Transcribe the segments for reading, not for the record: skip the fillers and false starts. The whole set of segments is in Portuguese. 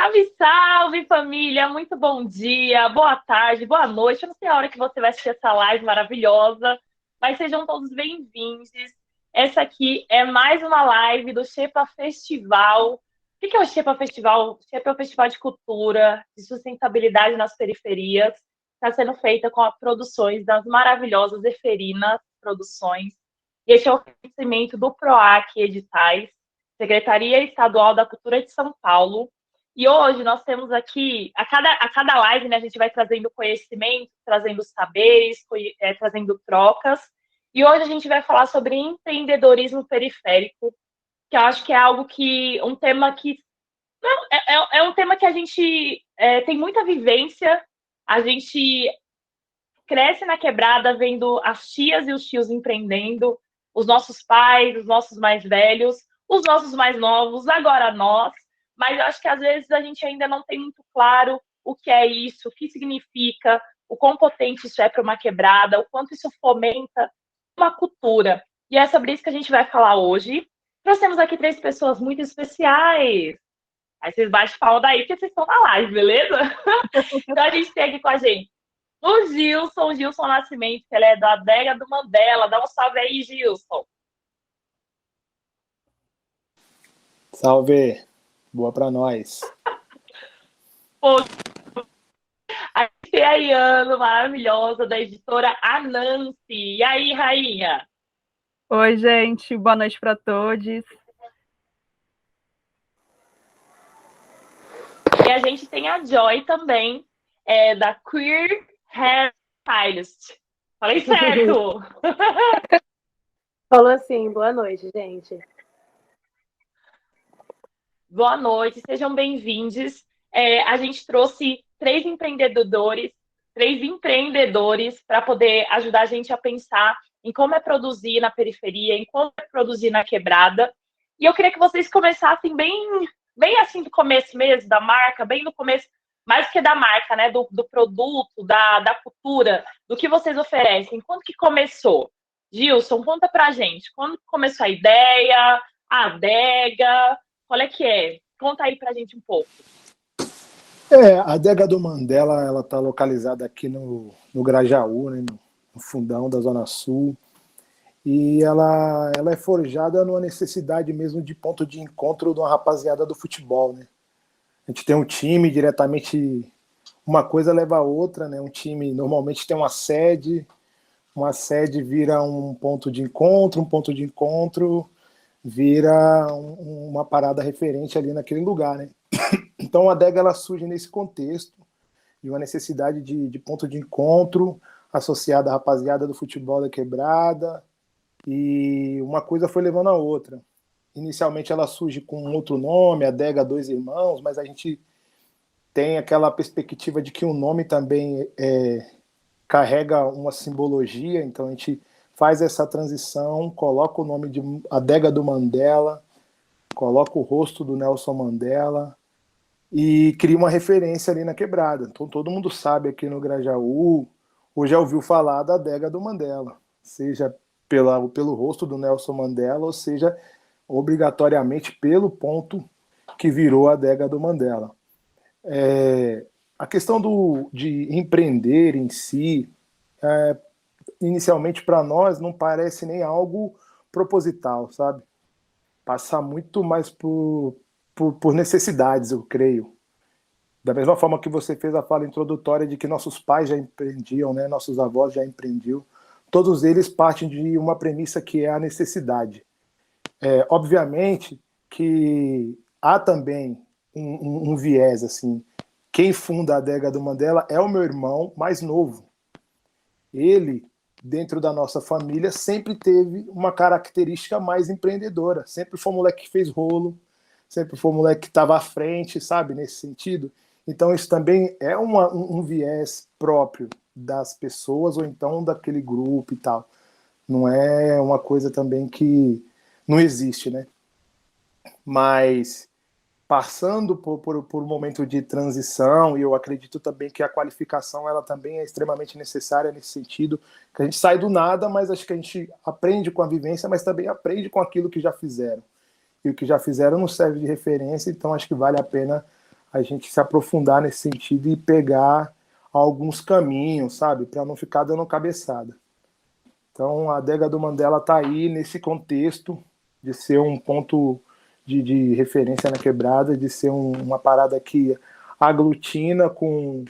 Salve, salve, família! Muito bom dia, boa tarde, boa noite. Eu não sei a hora que você vai assistir essa live maravilhosa, mas sejam todos bem-vindos. Essa aqui é mais uma live do Xepa Festival. O que é o Xepa Festival? O Xepa é um festival de cultura, de sustentabilidade nas periferias. Está sendo feita com as produções das maravilhosas Eferinas Produções. E este é o oferecimento do PROAC Editais, Secretaria Estadual da Cultura de São Paulo. E hoje nós temos aqui, a cada live, né, a gente vai trazendo conhecimento, trazendo saberes, trazendo trocas. E hoje a gente vai falar sobre empreendedorismo periférico, que eu acho que é algo que, um tema que, não, é um tema que a gente tem muita vivência, a gente cresce na quebrada vendo as tias e os tios empreendendo, os nossos pais, os nossos mais velhos, os nossos mais novos, agora nós. Mas eu acho que às vezes a gente ainda não tem muito claro o que é isso, o que significa, o quão potente isso é para uma quebrada, o quanto isso fomenta uma cultura. E é sobre isso que a gente vai falar hoje. Nós temos aqui três pessoas muito especiais. Aí vocês baixem palma daí, porque vocês estão na live, beleza? Então a gente tem aqui com a gente o Gilson Nascimento, que ele é da Adega do Mandela. Dá um salve aí, Gilson. Salve! Boa pra nós. Pô, a gente tem a Iana, maravilhosa, da editora Anansi. E aí, rainha? Oi, gente. Boa noite para todos. E a gente tem a Joy também, da Queer Hair Stylist. Falei certo! Falou assim, boa noite, gente. Boa noite, sejam bem-vindos. A gente trouxe três empreendedores para poder ajudar a gente a pensar em como é produzir na periferia, em como é produzir na quebrada. E eu queria que vocês começassem bem assim do começo mesmo, da marca, bem no começo, mais do que da marca, né? Do produto, da cultura, do que vocês oferecem. Quando que começou? Gilson, conta pra gente. Quando começou a ideia, a adega? Qual é que é? Conta aí pra gente um pouco. A Adega do Mandela, ela está localizada aqui no Grajaú, né, no fundão da Zona Sul, e ela é forjada numa necessidade mesmo de ponto de encontro de uma rapaziada do futebol, né? A gente tem um time diretamente, uma coisa leva a outra, né? Um time normalmente tem uma sede vira um ponto de encontro vira uma parada referente ali naquele lugar, né? Então a adega ela surge nesse contexto de uma necessidade de ponto de encontro associada à rapaziada do futebol da quebrada, e uma coisa foi levando a outra. Inicialmente ela surge com outro nome, Adega Dois Irmãos, mas a gente tem aquela perspectiva de que o nome também carrega uma simbologia, então a gente faz essa transição, coloca o nome de Adega do Mandela, coloca o rosto do Nelson Mandela e cria uma referência ali na quebrada. Então todo mundo sabe aqui no Grajaú, ou já ouviu falar da Adega do Mandela, seja pelo rosto do Nelson Mandela, ou seja, obrigatoriamente pelo ponto que virou a Adega do Mandela. A questão de empreender em si, inicialmente para nós não parece nem algo proposital, sabe? Passa muito mais por necessidades, eu creio. Da mesma forma que você fez a fala introdutória de que nossos pais já empreendiam, né? Nossos avós já empreendiam, todos eles partem de uma premissa que é a necessidade. Obviamente que há também um viés, assim. Quem funda a Adega do Mandela é o meu irmão mais novo. Ele, dentro da nossa família, sempre teve uma característica mais empreendedora. Sempre foi o moleque que fez rolo, sempre foi o moleque que estava à frente, sabe, nesse sentido. Então isso também é um viés próprio das pessoas ou então daquele grupo e tal. Não é uma coisa também que não existe, né? Mas passando por um momento de transição, e eu acredito também que a qualificação ela também é extremamente necessária nesse sentido, que a gente sai do nada, mas acho que a gente aprende com a vivência, mas também aprende com aquilo que já fizeram. E o que já fizeram não serve de referência, então acho que vale a pena a gente se aprofundar nesse sentido e pegar alguns caminhos, sabe, para não ficar dando cabeçada. Então, a adega do Mandela está aí nesse contexto de ser um ponto de referência na quebrada, de ser uma parada que aglutina com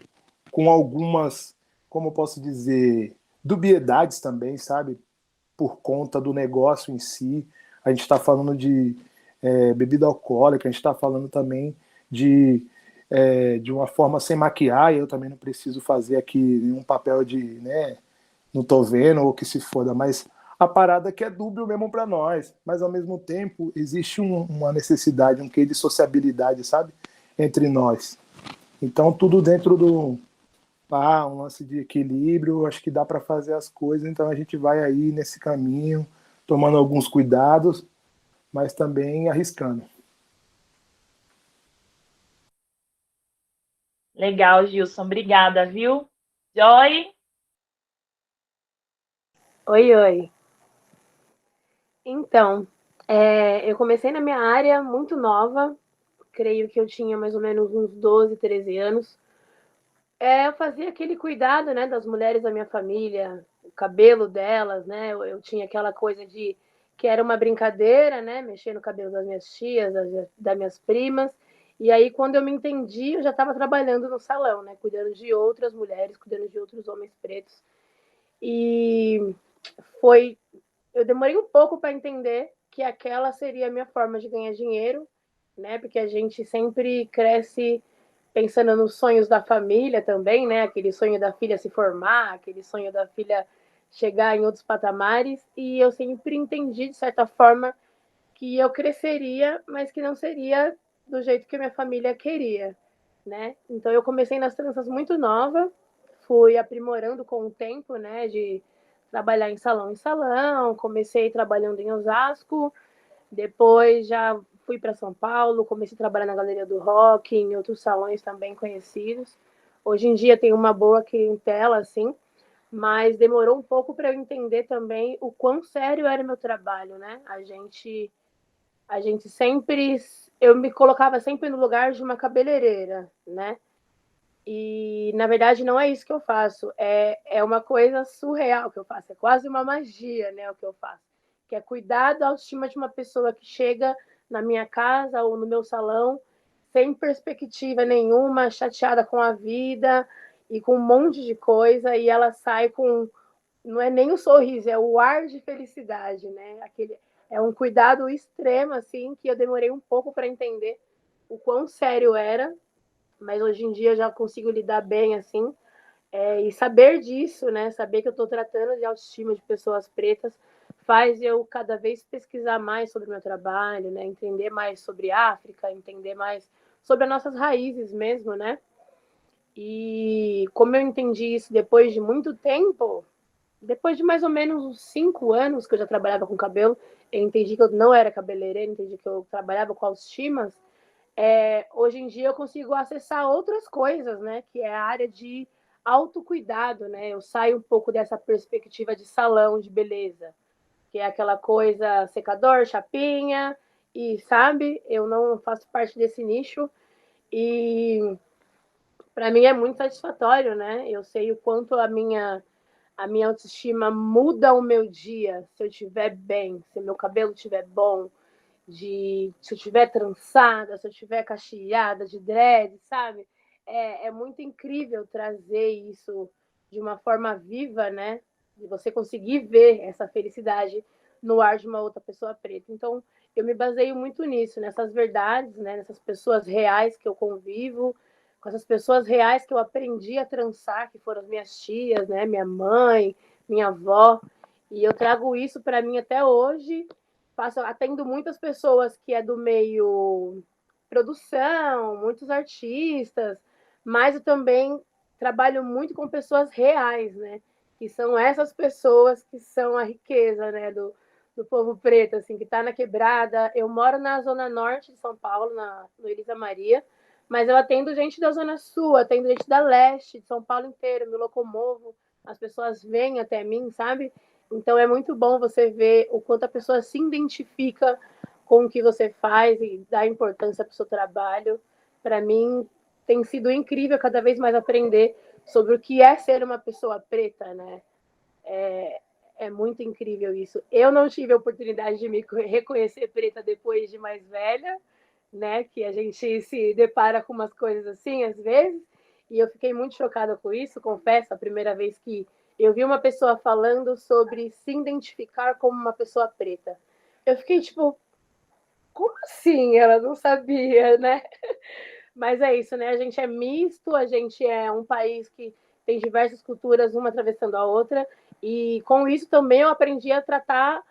algumas, como eu posso dizer, dubiedades também, sabe? Por conta do negócio em si. A gente está falando de bebida alcoólica, a gente está falando também de uma forma sem maquiar, e eu também não preciso fazer aqui nenhum papel de, né, não tô vendo ou que se foda, mas a parada que é dúbio mesmo para nós, mas ao mesmo tempo existe uma necessidade, um quê de sociabilidade, sabe? Entre nós. Então tudo dentro um lance de equilíbrio, acho que dá para fazer as coisas, então a gente vai aí nesse caminho, tomando alguns cuidados, mas também arriscando. Legal, Gilson. Obrigada, viu? Joy? Oi, oi. Então, eu comecei na minha área muito nova, creio que eu tinha mais ou menos uns 12, 13 anos. Eu fazia aquele cuidado, né, das mulheres da minha família, o cabelo delas, né? Eu tinha aquela coisa de que era uma brincadeira, né? Mexer no cabelo das minhas tias, das minhas primas. E aí, quando eu me entendi, eu já estava trabalhando no salão, né? Cuidando de outras mulheres, cuidando de outros homens pretos. E foi. Eu demorei um pouco para entender que aquela seria a minha forma de ganhar dinheiro, né? Porque a gente sempre cresce pensando nos sonhos da família também, né? Aquele sonho da filha se formar, aquele sonho da filha chegar em outros patamares. E eu sempre entendi, de certa forma, que eu cresceria, mas que não seria do jeito que a minha família queria, né? Então eu comecei nas tranças muito nova, fui aprimorando com o tempo, né? De trabalhar em salão, comecei trabalhando em Osasco, depois já fui para São Paulo, comecei a trabalhar na Galeria do Rock, em outros salões também conhecidos. Hoje em dia tem uma boa clientela, assim, mas demorou um pouco para eu entender também o quão sério era o meu trabalho, né? A gente sempre, eu me colocava sempre no lugar de uma cabeleireira, né? E na verdade não é isso que eu faço, é uma coisa surreal que eu faço, é quase uma magia, né, o que eu faço, que é cuidar da autoestima de uma pessoa que chega na minha casa ou no meu salão sem perspectiva nenhuma, chateada com a vida e com um monte de coisa, e ela sai com, não é nem o sorriso, é o ar de felicidade, né? É um cuidado extremo, assim, que eu demorei um pouco para entender o quão sério era, mas hoje em dia eu já consigo lidar bem, assim, e saber disso, né? Saber que eu estou tratando de autoestima de pessoas pretas faz eu cada vez pesquisar mais sobre o meu trabalho, né? Entender mais sobre África, entender mais sobre as nossas raízes mesmo, né? E como eu entendi isso depois de muito tempo, depois de mais ou menos uns 5 anos que eu já trabalhava com cabelo, eu entendi que eu não era cabeleireira, entendi que eu trabalhava com autoestimas. Hoje em dia eu consigo acessar outras coisas, né? Que é a área de autocuidado, né? Eu saio um pouco dessa perspectiva de salão de beleza, que é aquela coisa secador, chapinha, e sabe, eu não faço parte desse nicho e para mim é muito satisfatório, né? Eu sei o quanto a minha autoestima muda o meu dia se eu estiver bem, se meu cabelo estiver bom, se eu estiver trançada, se eu estiver cacheada de dread, sabe? É muito incrível trazer isso de uma forma viva, né? De você conseguir ver essa felicidade no ar de uma outra pessoa preta. Então, eu me baseio muito nisso, nessas verdades, né? Nessas pessoas reais que eu convivo, com essas pessoas reais que eu aprendi a trançar, que foram as minhas tias, né? Minha mãe, minha avó. E eu trago isso para mim até hoje. Atendo muitas pessoas que é do meio produção, muitos artistas, mas eu também trabalho muito com pessoas reais, né? Que são essas pessoas que são a riqueza, né? Do povo preto, assim, que está na quebrada. Eu moro na zona norte de São Paulo, no Elisa Maria, mas eu atendo gente da zona sul, atendo gente da leste, de São Paulo inteiro, me locomovo, as pessoas vêm até mim, sabe? Então é muito bom você ver o quanto a pessoa se identifica com o que você faz e dá importância para o seu trabalho. Para mim, tem sido incrível cada vez mais aprender sobre o que é ser uma pessoa preta, né? É muito incrível isso. Eu não tive a oportunidade de me reconhecer preta depois de mais velha, né? Que a gente se depara com umas coisas assim às vezes. E eu fiquei muito chocada com isso, confesso, a primeira vez que eu vi uma pessoa falando sobre se identificar como uma pessoa preta. Eu fiquei tipo, como assim? Ela não sabia, né? Mas é isso, né? A gente é misto, a gente é um país que tem diversas culturas, uma atravessando a outra, e com isso também eu aprendi a tratar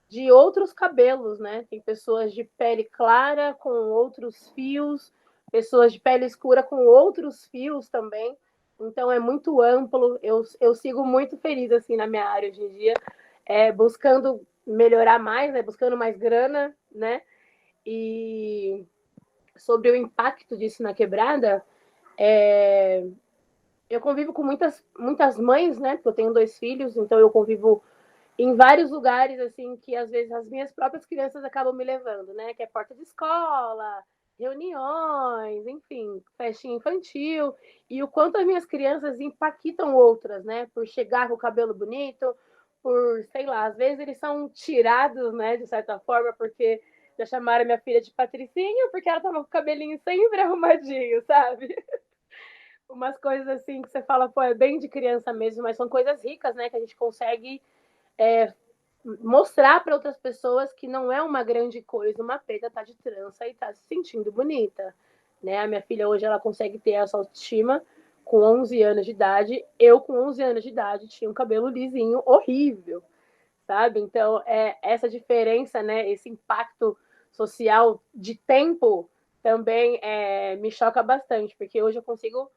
de outros cabelos, né? Tem pessoas de pele clara com outros fios, pessoas de pele escura com outros fios também. Então é muito amplo. Eu sigo muito feliz assim na minha área hoje em dia, buscando melhorar mais, né? Buscando mais grana, né? E sobre o impacto disso na quebrada, eu convivo com muitas mães, né? Porque eu tenho 2 filhos, então eu convivo em vários lugares, assim, que às vezes as minhas próprias crianças acabam me levando, né? Que é porta de escola, reuniões, enfim, festinha infantil. E o quanto as minhas crianças impactam outras, né? Por chegar com o cabelo bonito, por, sei lá, às vezes eles são tirados, né? De certa forma, porque já chamaram minha filha de Patricinha, porque ela tava com o cabelinho sempre arrumadinho, sabe? Umas coisas assim que você fala, pô, é bem de criança mesmo, mas são coisas ricas, né? Que a gente consegue mostrar para outras pessoas que não é uma grande coisa uma preta tá de trança e tá se sentindo bonita, né? A minha filha hoje ela consegue ter essa autoestima com 11 anos de idade. Eu com 11 anos de idade tinha um cabelo lisinho horrível, sabe? Então, essa diferença, né, esse impacto social de tempo também me choca bastante, porque hoje eu consigo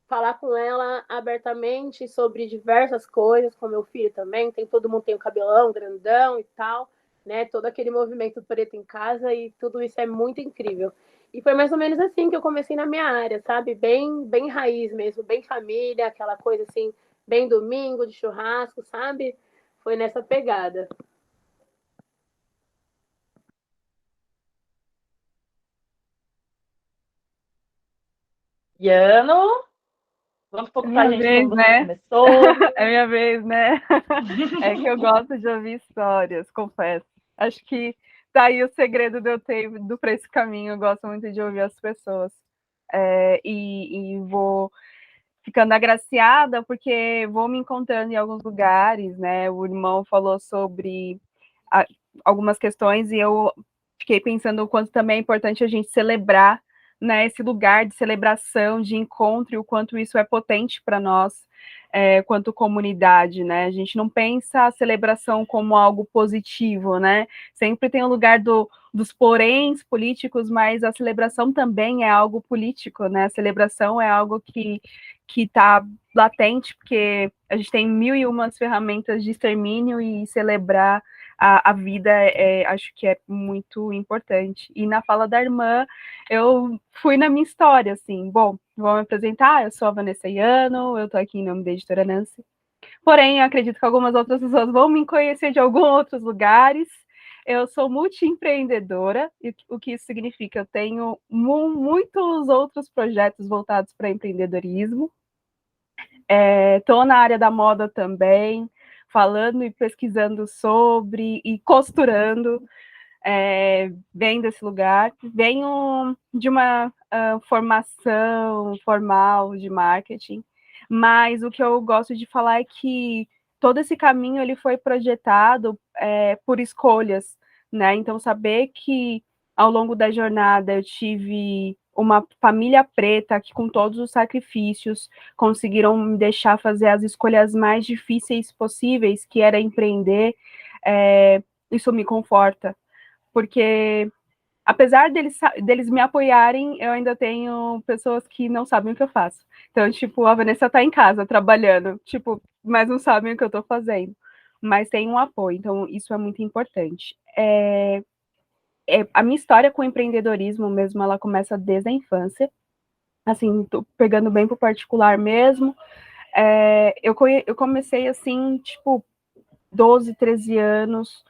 falar com ela abertamente sobre diversas coisas, com meu filho também, todo mundo tem o cabelão grandão e tal, né? Todo aquele movimento preto em casa e tudo isso é muito incrível. E foi mais ou menos assim que eu comecei na minha área, sabe? Bem raiz mesmo, bem família, aquela coisa assim, bem domingo de churrasco, sabe? Foi nessa pegada. Iano, conta um É pouco pra minha gente como vez, você né? começou. É minha vez, né? É que eu gosto de ouvir histórias, confesso. Acho que tá aí o segredo de eu ter ido para esse caminho. Eu gosto muito de ouvir as pessoas. E vou ficando agraciada porque vou me encontrando em alguns lugares, né? O irmão falou sobre a, algumas questões e eu fiquei pensando o quanto também é importante a gente celebrar, né, esse lugar de celebração, de encontro, e o quanto isso é potente para nós, quanto comunidade, né? A gente não pensa a celebração como algo positivo, né? Sempre tem o lugar dos poréns políticos, mas a celebração também é algo político, né? A celebração é algo que está latente, porque a gente tem mil e umas ferramentas de extermínio e celebrar a vida acho que é muito importante. E na fala da irmã, eu fui na minha história, assim, bom, vou me apresentar, eu sou a Vanessa Iano, eu estou aqui em nome da editora Nancy, porém, acredito que algumas outras pessoas vão me conhecer de alguns outros lugares. Eu sou multiempreendedora, e o que isso significa? Eu tenho muitos outros projetos voltados para empreendedorismo. Estou na área da moda também, falando e pesquisando sobre e costurando, venho desse lugar. Venho de uma formação formal de marketing, mas o que eu gosto de falar é que todo esse caminho ele foi projetado por escolhas, né? Então, saber que ao longo da jornada eu tive uma família preta que, com todos os sacrifícios, conseguiram me deixar fazer as escolhas mais difíceis possíveis, que era empreender, isso me conforta, porque apesar deles me apoiarem, eu ainda tenho pessoas que não sabem o que eu faço. Então, tipo, a Vanessa tá em casa trabalhando, tipo, mas não sabem o que eu tô fazendo. Mas tem um apoio, então isso é muito importante. A minha história com o empreendedorismo mesmo, ela começa desde a infância. Assim, tô pegando bem pro particular mesmo. Eu comecei assim, tipo, 12, 13 anos,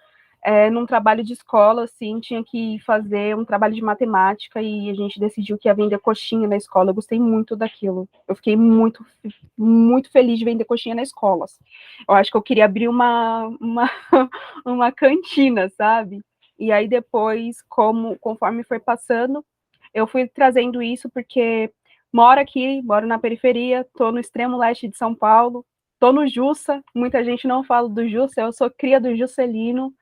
num trabalho de escola, assim, tinha que fazer um trabalho de matemática e a gente decidiu que ia vender coxinha na escola. Eu gostei muito daquilo. Eu fiquei muito, muito feliz de vender coxinha na escola. Eu acho que eu queria abrir uma cantina, sabe? E aí depois, conforme foi passando, eu fui trazendo isso porque moro aqui, moro na periferia, tô no extremo leste de São Paulo, tô no Jussa, muita gente não fala do Jussa, eu sou cria do Juscelino,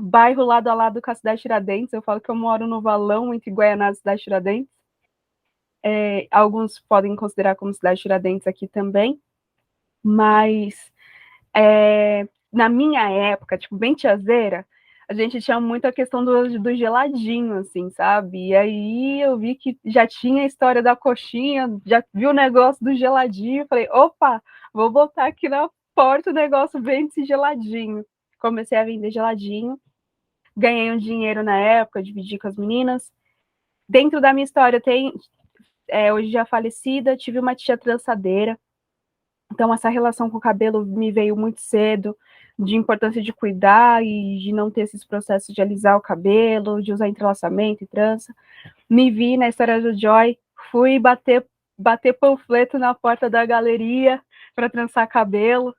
bairro lado a lado com a cidade de Tiradentes, eu falo que eu moro no valão entre Guaianazes e cidade de Tiradentes, alguns podem considerar como cidade de Tiradentes aqui também, mas na minha época, tipo, bem tiazeira, a gente tinha muito a questão do geladinho, assim, sabe? E aí eu vi que já tinha a história da coxinha, já vi o negócio do geladinho, falei, opa, vou botar aqui na porta o negócio bem desse geladinho. Comecei a vender geladinho, ganhei um dinheiro na época, dividi com as meninas. Dentro da minha história tem, hoje já falecida, tive uma tia trançadeira, então essa relação com o cabelo me veio muito cedo, de importância de cuidar e de não ter esses processos de alisar o cabelo, de usar entrelaçamento e trança. Me vi na história do Joy, fui bater panfleto na porta da galeria para trançar cabelo,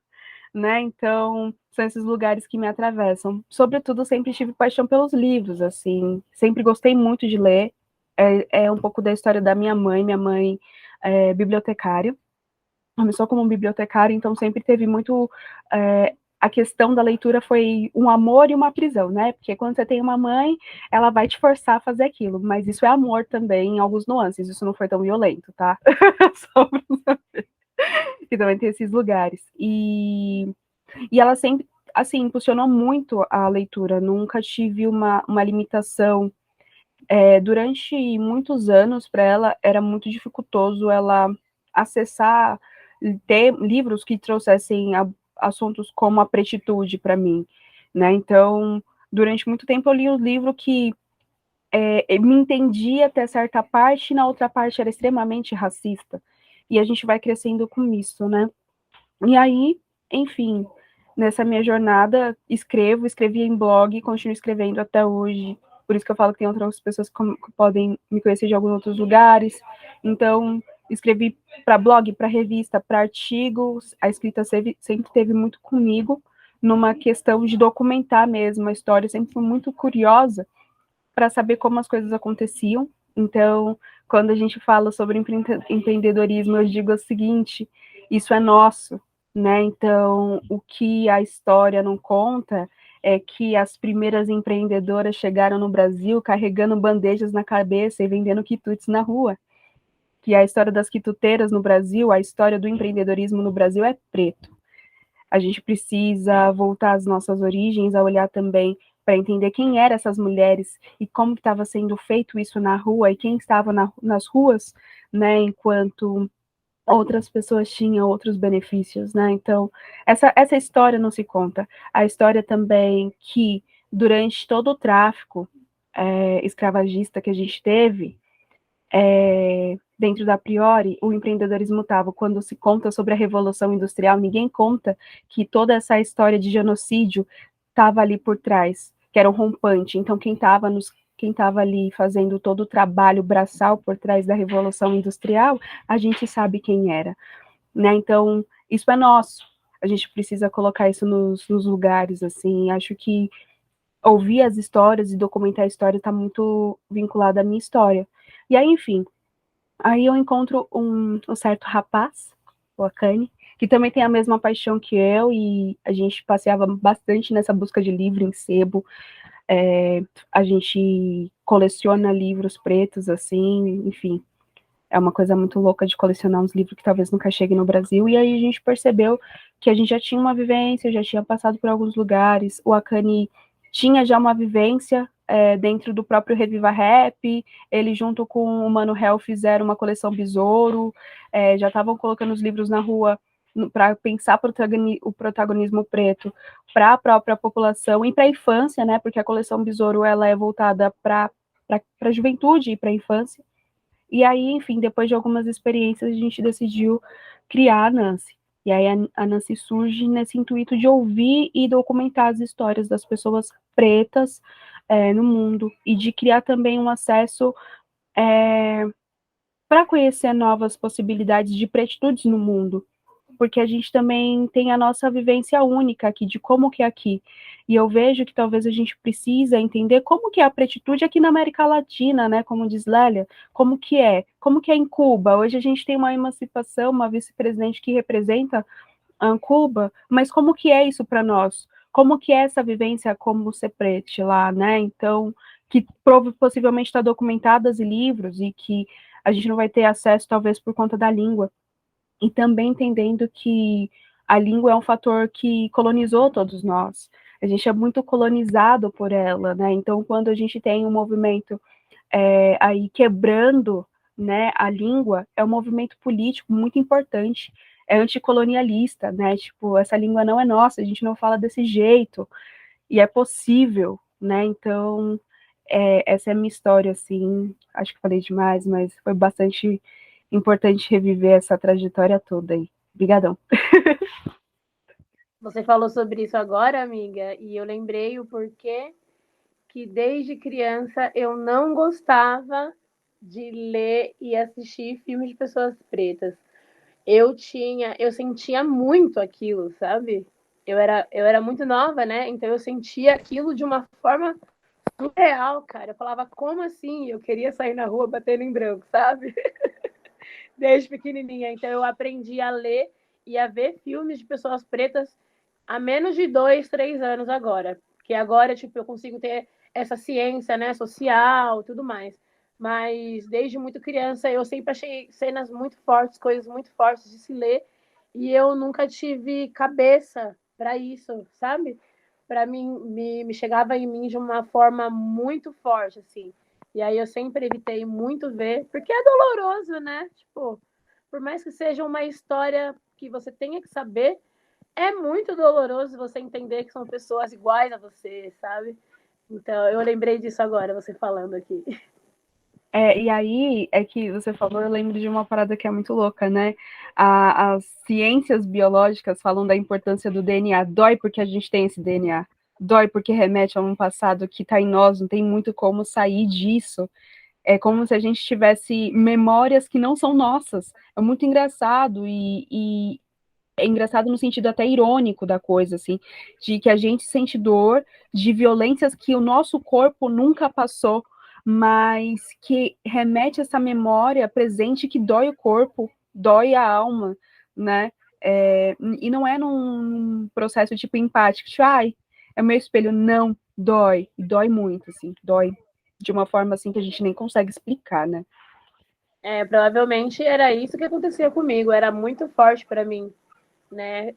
né? Então, são esses lugares que me atravessam. Sobretudo, sempre tive paixão pelos livros, assim, sempre gostei muito de ler. É um pouco da história da minha mãe é bibliotecária, começou como bibliotecária, então sempre teve muito a questão da leitura foi um amor e uma prisão, né? Porque quando você tem uma mãe, ela vai te forçar a fazer aquilo, mas isso é amor também, em alguns nuances, isso não foi tão violento, tá? Só pra saber. Que também tem esses lugares. E ela sempre, assim, impulsionou muito a leitura, nunca tive uma limitação. Durante muitos anos, para ela, era muito dificultoso ela acessar livros que trouxessem assuntos como a pretitude para mim, né? Então, durante muito tempo eu li um livro que me entendia até certa parte, e na outra parte era extremamente racista, e a gente vai crescendo com isso, né? E aí, enfim, nessa minha jornada, escrevi em blog, continuo escrevendo até hoje, por isso que eu falo que tem outras pessoas que podem me conhecer de alguns outros lugares, então, escrevi para blog, para revista, para artigos, a escrita sempre teve muito comigo, numa questão de documentar mesmo a história, eu sempre fui muito curiosa para saber como as coisas aconteciam, então, quando a gente fala sobre empreendedorismo, eu digo o seguinte, isso é nosso, né? Então, o que a história não conta é que as primeiras empreendedoras chegaram no Brasil carregando bandejas na cabeça e vendendo quitutes na rua. Que a história das quituteiras no Brasil, a história do empreendedorismo no Brasil é preto. A gente precisa voltar às nossas origens, a olhar também para entender quem eram essas mulheres e como estava sendo feito isso na rua e quem estava nas ruas, né, enquanto outras pessoas tinham outros benefícios, né? Então, essa história não se conta. A história também que, durante todo o tráfico escravagista que a gente teve, dentro da Priori, o empreendedorismo estava, quando se conta sobre a Revolução Industrial, ninguém conta que toda essa história de genocídio estava ali por trás, que era um rompante. Então, quem estava ali fazendo todo o trabalho braçal por trás da Revolução Industrial, a gente sabe quem era, né? Então, isso é nosso. A gente precisa colocar isso nos lugares, assim. Acho que ouvir as histórias e documentar a história está muito vinculado à minha história. E aí, enfim, aí eu encontro um certo rapaz, o Akane, que também tem a mesma paixão que eu, e a gente passeava bastante nessa busca de livro em sebo. A gente coleciona livros pretos, assim, enfim. É uma coisa muito louca de colecionar uns livros que talvez nunca cheguem no Brasil. E aí a gente percebeu que a gente já tinha uma vivência, já tinha passado por alguns lugares. O Akane tinha já uma vivência dentro do próprio Reviva Rap. Ele, junto com o Mano Hell, fizeram uma coleção Besouro. Já estavam colocando os livros na rua para pensar o protagonismo preto para a própria população e para a infância, né? Porque a coleção Besouro ela é voltada para a juventude e para a infância. E aí, enfim, depois de algumas experiências, a gente decidiu criar a Nancy. E aí a Nancy surge nesse intuito de ouvir e documentar as histórias das pessoas pretas no mundo, e de criar também um acesso para conhecer novas possibilidades de pretitudes no mundo, porque a gente também tem a nossa vivência única aqui, de como que é aqui. E eu vejo que talvez a gente precisa entender como que é a pretitude aqui na América Latina, né, como diz Lélia, como que é em Cuba. Hoje a gente tem uma emancipação, uma vice-presidente que representa Cuba, mas como que é isso para nós? Como que é essa vivência como ser prete lá, né? Então, que possivelmente está documentadas em livros e que a gente não vai ter acesso, talvez, por conta da língua. E também entendendo que a língua é um fator que colonizou todos nós. A gente é muito colonizado por ela, né? Então, quando a gente tem um movimento aí quebrando, né, a língua, é um movimento político muito importante, é anticolonialista, né? Tipo, essa língua não é nossa, a gente não fala desse jeito, e é possível, né? Então, essa é a minha história, assim, acho que falei demais, mas foi bastante importante reviver essa trajetória toda aí. Obrigadão. Você falou sobre isso agora, amiga, e eu lembrei o porquê que desde criança eu não gostava de ler e assistir filmes de pessoas pretas. Eu sentia muito aquilo, sabe? Eu era muito nova, né? Então eu sentia aquilo de uma forma surreal, cara. Eu falava, como assim? Eu queria sair na rua batendo em branco, sabe? Desde pequenininha. Então eu aprendi a ler e a ver filmes de pessoas pretas há menos de 2, 3 anos agora. Porque agora, tipo, eu consigo ter essa ciência, né, social, tudo mais. Mas desde muito criança eu sempre achei cenas muito fortes, coisas muito fortes de se ler, e eu nunca tive cabeça para isso, sabe? Para mim, me chegava em mim de uma forma muito forte, assim. E aí eu sempre evitei muito ver, porque é doloroso, né? Tipo, por mais que seja uma história que você tenha que saber, é muito doloroso você entender que são pessoas iguais a você, sabe? Então, eu lembrei disso agora, você falando aqui. E aí, é que você falou, eu lembro de uma parada que é muito louca, né? As ciências biológicas falam da importância do DNA. Dói porque a gente tem esse DNA. Dói porque remete a um passado que está em nós, não tem muito como sair disso. É como se a gente tivesse memórias que não são nossas. É muito engraçado e é engraçado no sentido até irônico da coisa, assim, de que a gente sente dor de violências que o nosso corpo nunca passou, mas que remete a essa memória presente que dói o corpo, dói a alma, né? E não é num processo tipo empático, tipo, ai, é meu espelho, não, dói, e dói muito, assim, dói de uma forma assim que a gente nem consegue explicar, né? Provavelmente era isso que acontecia comigo, era muito forte para mim, né?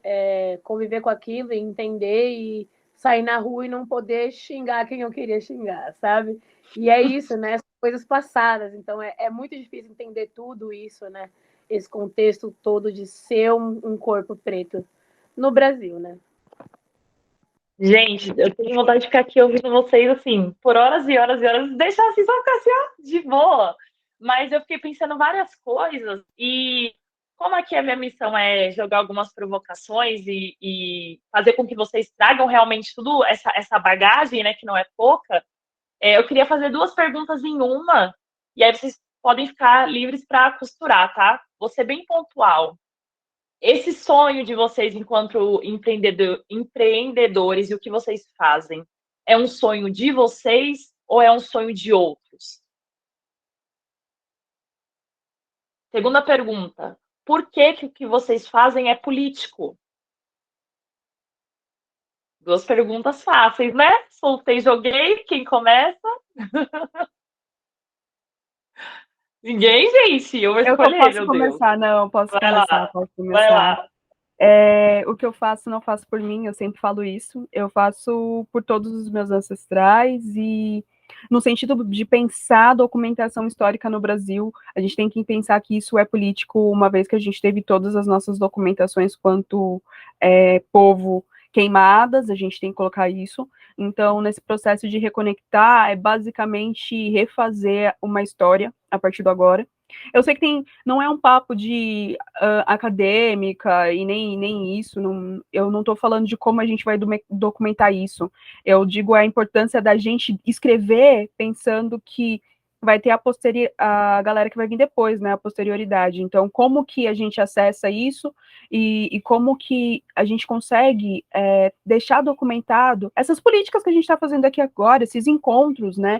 Conviver com aquilo, entender e sair na rua e não poder xingar quem eu queria xingar, sabe? E é isso, né? Coisas passadas. Então é muito difícil entender tudo isso, né? Esse contexto todo de ser um corpo preto no Brasil, né? Gente, eu tenho vontade de ficar aqui ouvindo vocês, assim, por horas e horas e horas, deixar assim, só ficar assim, ó, de boa. Mas eu fiquei pensando várias coisas e como aqui a minha missão é jogar algumas provocações e fazer com que vocês tragam realmente tudo essa bagagem, né, que não é pouca, eu queria fazer duas perguntas em uma, e aí vocês podem ficar livres para costurar, tá? Vou ser bem pontual. Esse sonho de vocês enquanto empreendedores e o que vocês fazem, é um sonho de vocês ou é um sonho de outros? Segunda pergunta, por que o que vocês fazem é político? Duas perguntas fáceis, né? Soltei, joguei, quem começa? Ninguém, gente, eu vou Eu escolher, posso meu Deus. começar, não, posso Vai começar, lá, posso vai começar. lá. O que eu faço, não faço por mim, eu sempre falo isso. Eu faço por todos os meus ancestrais e no sentido de pensar a documentação histórica no Brasil, a gente tem que pensar que isso é político, uma vez que a gente teve todas as nossas documentações quanto povo queimadas, a gente tem que colocar isso. Então, nesse processo de reconectar, é basicamente refazer uma história a partir do agora. Eu sei que não é um papo de acadêmica e nem isso, eu não estou falando de como a gente vai documentar isso. Eu digo a importância da gente escrever pensando que vai ter a galera que vai vir depois, né, a posterioridade. Então, como que a gente acessa isso e como que a gente consegue deixar documentado essas políticas que a gente está fazendo aqui agora, esses encontros, né?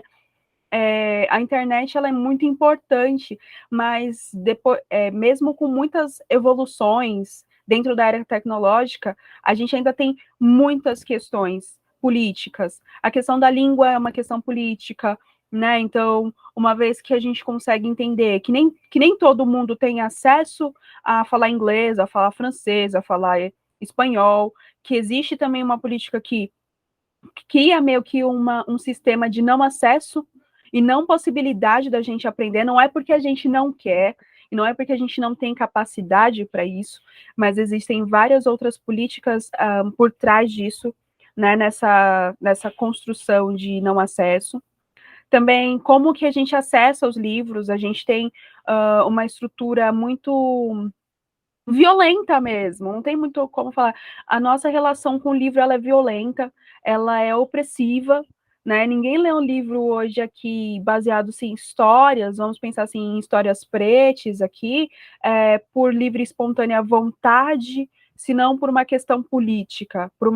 A internet ela é muito importante, mas depois, mesmo com muitas evoluções dentro da área tecnológica, a gente ainda tem muitas questões políticas. A questão da língua é uma questão política, né? Então, uma vez que a gente consegue entender que nem todo mundo tem acesso a falar inglês, a falar francês, a falar espanhol, que existe também uma política que cria meio que um sistema de não acesso e não possibilidade da gente aprender, não é porque a gente não quer, e não é porque a gente não tem capacidade para isso, mas existem várias outras políticas por trás disso, né, nessa construção de não acesso. Também, como que a gente acessa os livros, a gente tem uma estrutura muito violenta mesmo, não tem muito como falar. A nossa relação com o livro, ela é violenta, ela é opressiva, né? Ninguém lê um livro hoje aqui baseado assim, em histórias, vamos pensar assim, em histórias pretas aqui, por livre e espontânea vontade, senão por uma questão política, por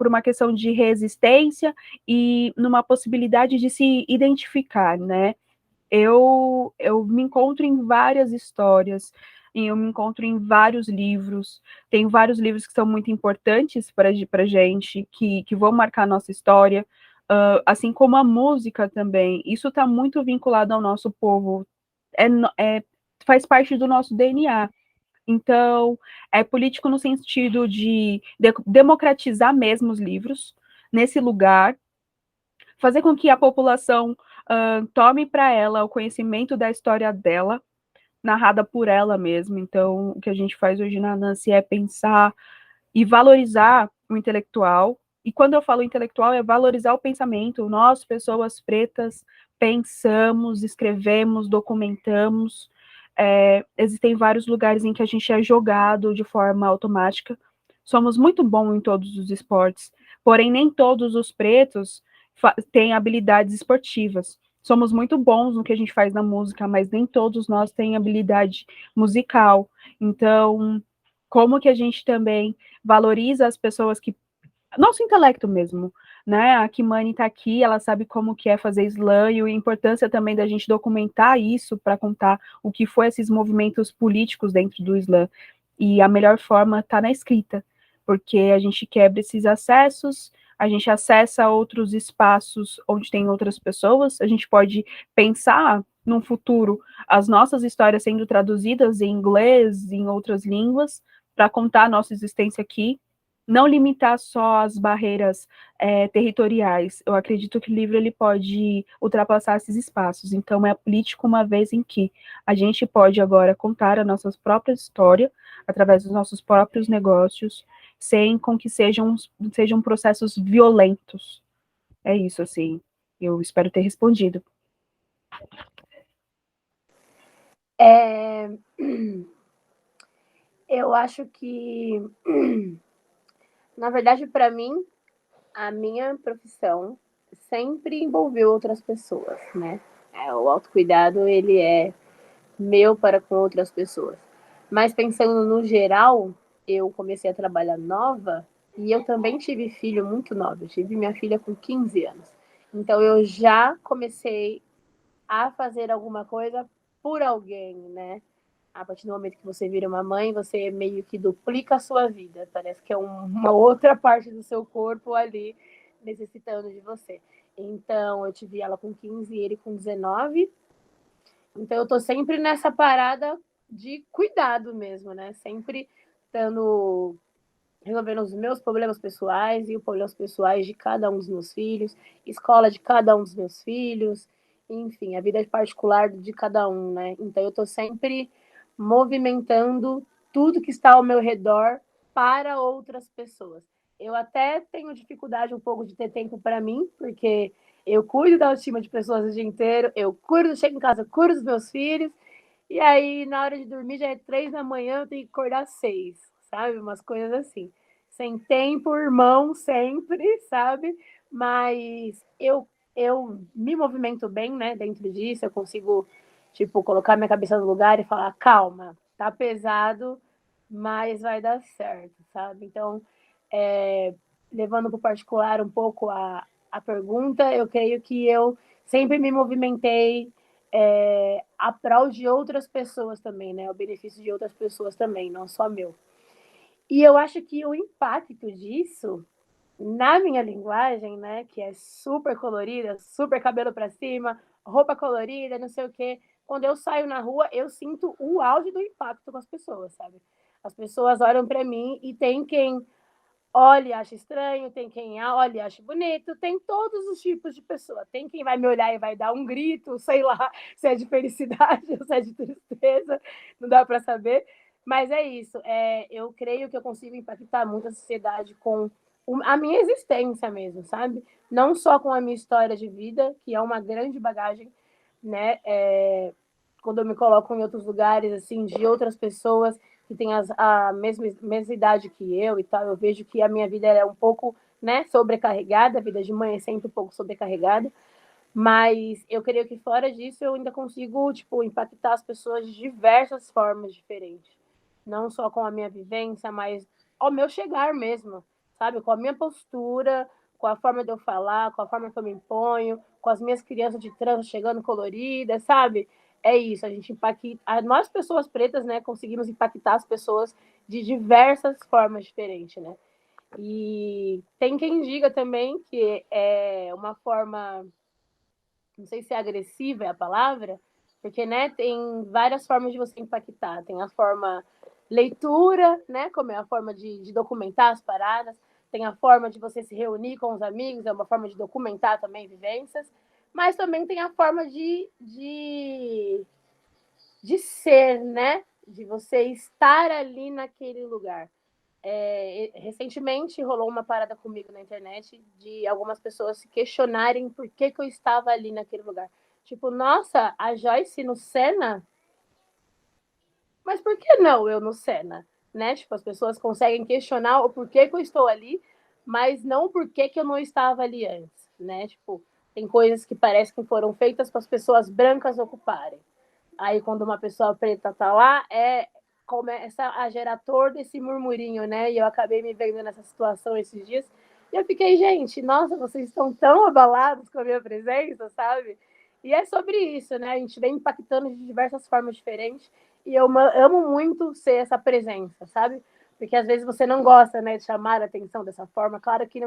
uma questão de resistência e numa possibilidade de se identificar, né? Eu me encontro em várias histórias, e eu me encontro em vários livros. Tem vários livros que são muito importantes para a gente, que vão marcar a nossa história, assim como a música também. Isso está muito vinculado ao nosso povo, faz parte do nosso DNA. Então, é político no sentido de democratizar mesmo os livros nesse lugar, fazer com que a população tome para ela o conhecimento da história dela, narrada por ela mesma. Então, o que a gente faz hoje na Nancy é pensar e valorizar o intelectual. E quando eu falo intelectual, é valorizar o pensamento. Nós, pessoas pretas, pensamos, escrevemos, documentamos. Existem vários lugares em que a gente é jogado de forma automática. Somos muito bons em todos os esportes, porém nem todos os pretos têm habilidades esportivas. Somos muito bons no que a gente faz na música, mas nem todos nós têm habilidade musical. Então, como que a gente também valoriza as pessoas que nosso intelecto mesmo, né? A Kimani está aqui, ela sabe como que é fazer slam e a importância também da gente documentar isso para contar o que foi esses movimentos políticos dentro do slam. E a melhor forma está na escrita, porque a gente quebra esses acessos, a gente acessa outros espaços onde tem outras pessoas, a gente pode pensar num futuro as nossas histórias sendo traduzidas em inglês, em outras línguas, para contar a nossa existência aqui, não limitar só as barreiras territoriais. Eu acredito que o livro ele pode ultrapassar esses espaços. Então, é político uma vez em que a gente pode agora contar a nossa própria história através dos nossos próprios negócios, sem com que sejam processos violentos. É isso, assim. Eu espero ter respondido. Eu acho que, na verdade, para mim, a minha profissão sempre envolveu outras pessoas, né? O autocuidado, ele é meu para com outras pessoas. Mas pensando no geral, eu comecei a trabalhar nova e eu também tive filho muito nova. Eu tive minha filha com 15 anos. Então eu já comecei a fazer alguma coisa por alguém, né? A partir do momento que você vira uma mãe, você meio que duplica a sua vida. Parece que é uma outra parte do seu corpo ali necessitando de você. Então, eu tive ela com 15 e ele com 19. Então, eu tô sempre nessa parada de cuidado mesmo, né? Sempre resolvendo os meus problemas pessoais e os problemas pessoais de cada um dos meus filhos, escola de cada um dos meus filhos, enfim, a vida particular de cada um, né? Então, eu tô sempre movimentando tudo que está ao meu redor para outras pessoas. Eu até tenho dificuldade um pouco de ter tempo para mim, porque eu cuido da autoestima de pessoas o dia inteiro, eu chego em casa, cuido dos meus filhos, E aí, na hora de dormir, já é 3 da manhã, eu tenho que acordar 6, sabe? Umas coisas assim. Sem tempo, irmão, sempre, sabe? Mas eu me movimento bem, né? Dentro disso, eu consigo, tipo, colocar minha cabeça no lugar e falar, calma, tá pesado, mas vai dar certo, sabe? Então, levando para o particular um pouco a pergunta, eu creio que eu sempre me movimentei a prol de outras pessoas também, né? O benefício de outras pessoas também, não só meu. E eu acho que o impacto disso na minha linguagem, né, que é super colorida, super cabelo para cima, roupa colorida, não sei o quê, quando eu saio na rua, eu sinto o auge do impacto com as pessoas, sabe? As pessoas olham para mim e tem quem olha e acha estranho, tem quem olha e acha bonito, tem todos os tipos de pessoa. Tem quem vai me olhar e vai dar um grito, sei lá, se é de felicidade ou se é de tristeza, não dá para saber. Mas é isso, eu creio que eu consigo impactar muito a sociedade com a minha existência mesmo, sabe? Não só com a minha história de vida, que é uma grande bagagem, né? Quando eu me coloco em outros lugares, assim, de outras pessoas, que tem a mesma idade que eu e tal, eu vejo que a minha vida é um pouco, né, sobrecarregada, a vida de mãe é sempre um pouco sobrecarregada, mas eu creio que fora disso eu ainda consigo, tipo, impactar as pessoas de diversas formas diferentes. Não só com a minha vivência, mas ao meu chegar mesmo, sabe? Com a minha postura, com a forma de eu falar, com a forma que eu me imponho, com as minhas crianças de trânsito chegando coloridas, sabe? É isso, a gente impacta. Nós, pessoas pretas, né, conseguimos impactar as pessoas de diversas formas diferentes, né? E tem quem diga também que é uma forma, não sei se é agressiva é a palavra, porque, né, tem várias formas de você impactar. Tem a forma leitura, né, como é a forma de documentar as paradas. Tem a forma de você se reunir com os amigos, é uma forma de documentar também vivências. Mas também tem a forma de ser, né? De você estar ali naquele lugar. Recentemente rolou uma parada comigo na internet de algumas pessoas se questionarem por que eu estava ali naquele lugar. Tipo, nossa, a Joyce no Senna? Mas por que não eu no Senna? Né? Tipo, as pessoas conseguem questionar o porquê que eu estou ali, mas não o porquê que eu não estava ali antes, né? Tipo, tem coisas que parecem que foram feitas para as pessoas brancas ocuparem. Aí, quando uma pessoa preta tá lá, começa a gerar todo esse murmurinho, né? E eu acabei me vendo nessa situação esses dias. E eu fiquei, gente, nossa, vocês estão tão abalados com a minha presença, sabe? E é sobre isso, né? A gente vem impactando de diversas formas diferentes. E eu amo muito ser essa presença, sabe? Porque às vezes você não gosta, né, de chamar a atenção dessa forma. Claro que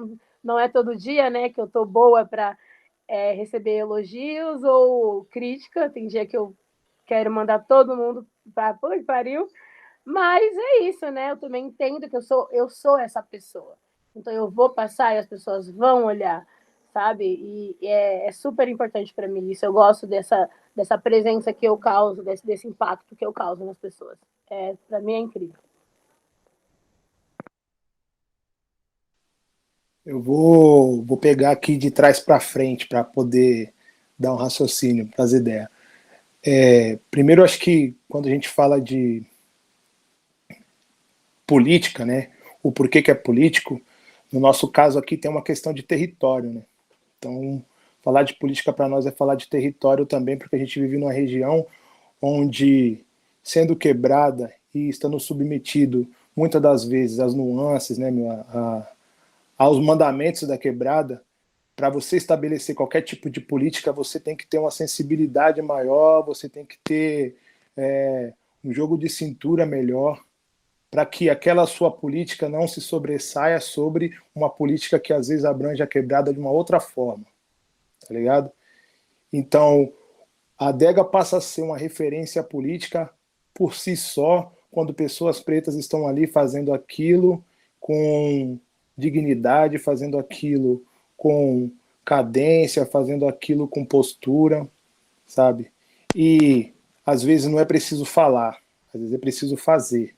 não é todo dia, né, que eu tô boa para receber elogios ou crítica. Tem dia que eu quero mandar todo mundo para puta que pariu. Mas é isso, né? Eu também entendo que eu sou essa pessoa. Então eu vou passar e as pessoas vão olhar, sabe? E é super importante para mim isso. Eu gosto dessa presença que eu causo, desse impacto que eu causo nas pessoas. Para mim é incrível. Eu vou pegar aqui de trás para frente para poder dar um raciocínio para as ideias. Primeiro, acho que quando a gente fala de política, né, o porquê que é político, no nosso caso aqui tem uma questão de território, né? Então, falar de política para nós é falar de território também, porque a gente vive numa região onde, sendo quebrada e estando submetido muitas das vezes às nuances, né, aos mandamentos da quebrada, para você estabelecer qualquer tipo de política, você tem que ter uma sensibilidade maior, você tem que ter um jogo de cintura melhor, para que aquela sua política não se sobressaia sobre uma política que às vezes abrange a quebrada de uma outra forma, tá ligado? Então, a adega passa a ser uma referência política por si só, quando pessoas pretas estão ali fazendo aquilo com dignidade, fazendo aquilo com cadência, fazendo aquilo com postura, sabe? E às vezes não é preciso falar, às vezes é preciso fazer.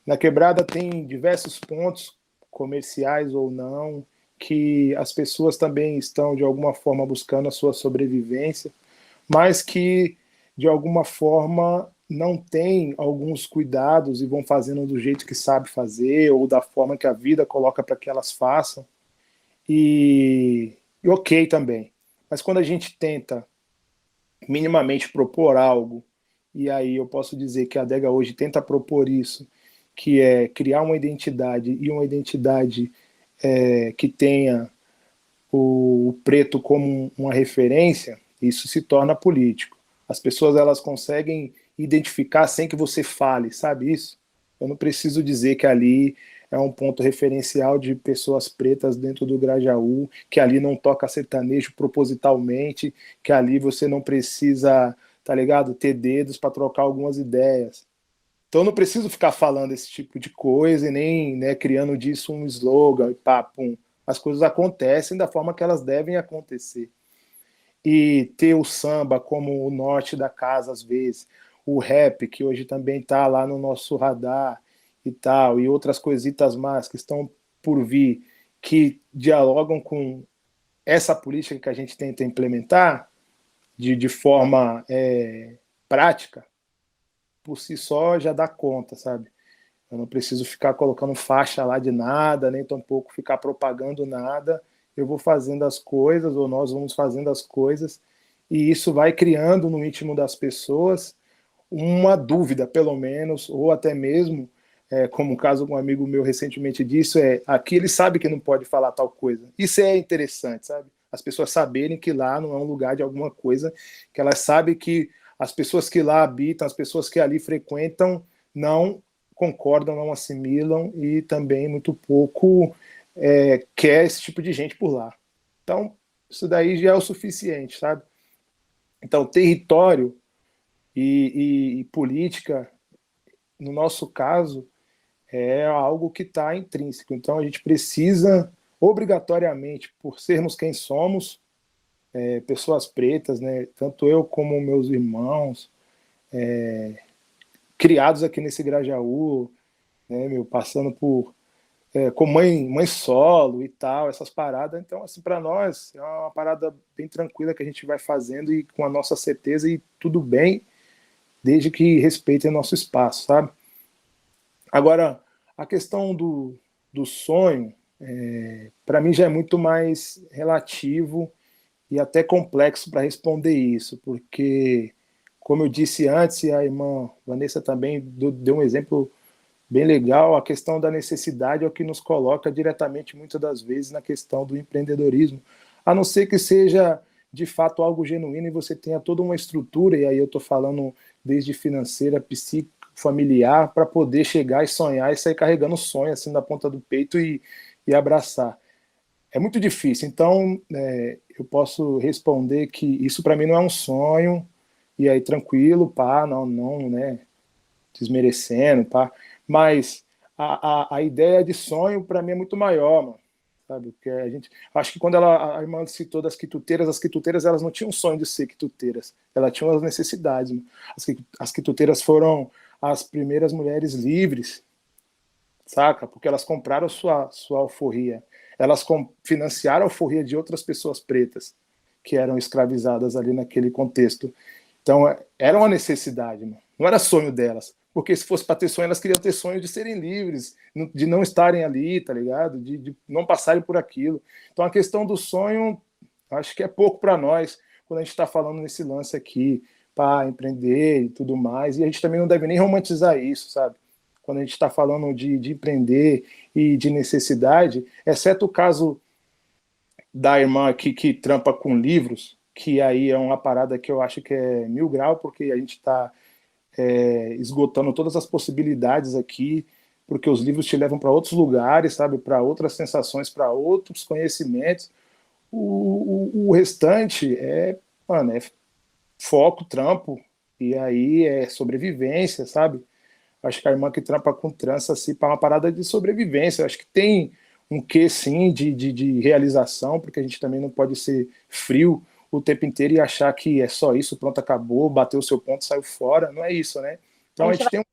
Na quebrada tem diversos pontos, comerciais ou não, que as pessoas também estão de alguma forma buscando a sua sobrevivência, mas que de alguma forma, não têm alguns cuidados e vão fazendo do jeito que sabe fazer ou da forma que a vida coloca para que elas façam. E ok também. Mas quando a gente tenta minimamente propor algo, e aí eu posso dizer que a adega hoje tenta propor isso, que é criar uma identidade e uma identidade que tenha o preto como uma referência, isso se torna político. As pessoas elas conseguem identificar sem que você fale, sabe isso? Eu não preciso dizer que ali é um ponto referencial de pessoas pretas dentro do Grajaú, que ali não toca sertanejo propositalmente, que ali você não precisa, tá ligado, ter dedos para trocar algumas ideias. Então eu não preciso ficar falando esse tipo de coisa e nem, né, criando disso um slogan e pá, pum. As coisas acontecem da forma que elas devem acontecer. E ter o samba como o norte da casa, às vezes, o rap, que hoje também está lá no nosso radar e tal, e outras coisitas mais que estão por vir, que dialogam com essa política que a gente tenta implementar de forma prática, por si só já dá conta, sabe? Eu não preciso ficar colocando faixa lá de nada, nem tampouco ficar propagando nada. Eu vou fazendo as coisas, ou nós vamos fazendo as coisas, e isso vai criando no íntimo das pessoas uma dúvida, pelo menos, ou até mesmo, como o caso que um amigo meu recentemente disse, aqui ele sabe que não pode falar tal coisa. Isso é interessante, sabe? As pessoas saberem que lá não é um lugar de alguma coisa, que elas sabem que as pessoas que lá habitam, as pessoas que ali frequentam, não concordam, não assimilam e também muito pouco quer esse tipo de gente por lá. Então, isso daí já é o suficiente, sabe? Então, território e política, no nosso caso, é algo que está intrínseco. Então, a gente precisa, obrigatoriamente, por sermos quem somos, pessoas pretas, né, tanto eu como meus irmãos, criados aqui nesse Grajaú, né, passando por com mãe solo e tal, essas paradas. Então, assim, para nós é uma parada bem tranquila que a gente vai fazendo e com a nossa certeza e tudo bem, desde que respeitem o nosso espaço, sabe? Agora, a questão do sonho, para mim já é muito mais relativo e até complexo para responder isso, porque, como eu disse antes, e a irmã Vanessa também deu um exemplo bem legal, a questão da necessidade é o que nos coloca diretamente, muitas das vezes, na questão do empreendedorismo, a não ser que seja, de fato, algo genuíno e você tenha toda uma estrutura, e aí eu estou falando desde financeira, psíquica, familiar, para poder chegar e sonhar e sair carregando o sonho assim na ponta do peito e abraçar. É muito difícil, então eu posso responder que isso para mim não é um sonho, e aí tranquilo, pá, não, né, desmerecendo, pá, mas a ideia de sonho para mim é muito maior, mano, sabe? Porque a gente, acho que quando a irmã citou das quituteiras, as quituteiras elas não tinham sonho de ser quituteiras, elas tinham as necessidades, mano. As quituteiras foram as primeiras mulheres livres, saca? Porque elas compraram sua alforria, elas financiaram a alforria de outras pessoas pretas que eram escravizadas ali naquele contexto. Então, era uma necessidade, mano. Não era sonho delas. Porque se fosse para ter sonho, elas queriam ter sonho de serem livres, de não estarem ali, tá ligado? De não passarem por aquilo. Então, a questão do sonho, acho que é pouco para nós, quando a gente está falando nesse lance aqui, para empreender e tudo mais. E a gente também não deve nem romantizar isso, sabe? Quando a gente está falando de empreender e de necessidade, exceto o caso da irmã aqui que trampa com livros, que aí é uma parada que eu acho que é 1000 graus, porque a gente está esgotando todas as possibilidades aqui, porque os livros te levam para outros lugares, sabe, para outras sensações, para outros conhecimentos. O restante mano, é foco, trampo, e aí é sobrevivência, sabe? Acho que a irmã que trampa com trança, assim, para uma parada de sobrevivência. Acho que tem um quê, sim, de realização, porque a gente também não pode ser frio o tempo inteiro e achar que é só isso, pronto, acabou, bateu o seu ponto, saiu fora. Não é isso, né? Então a gente tem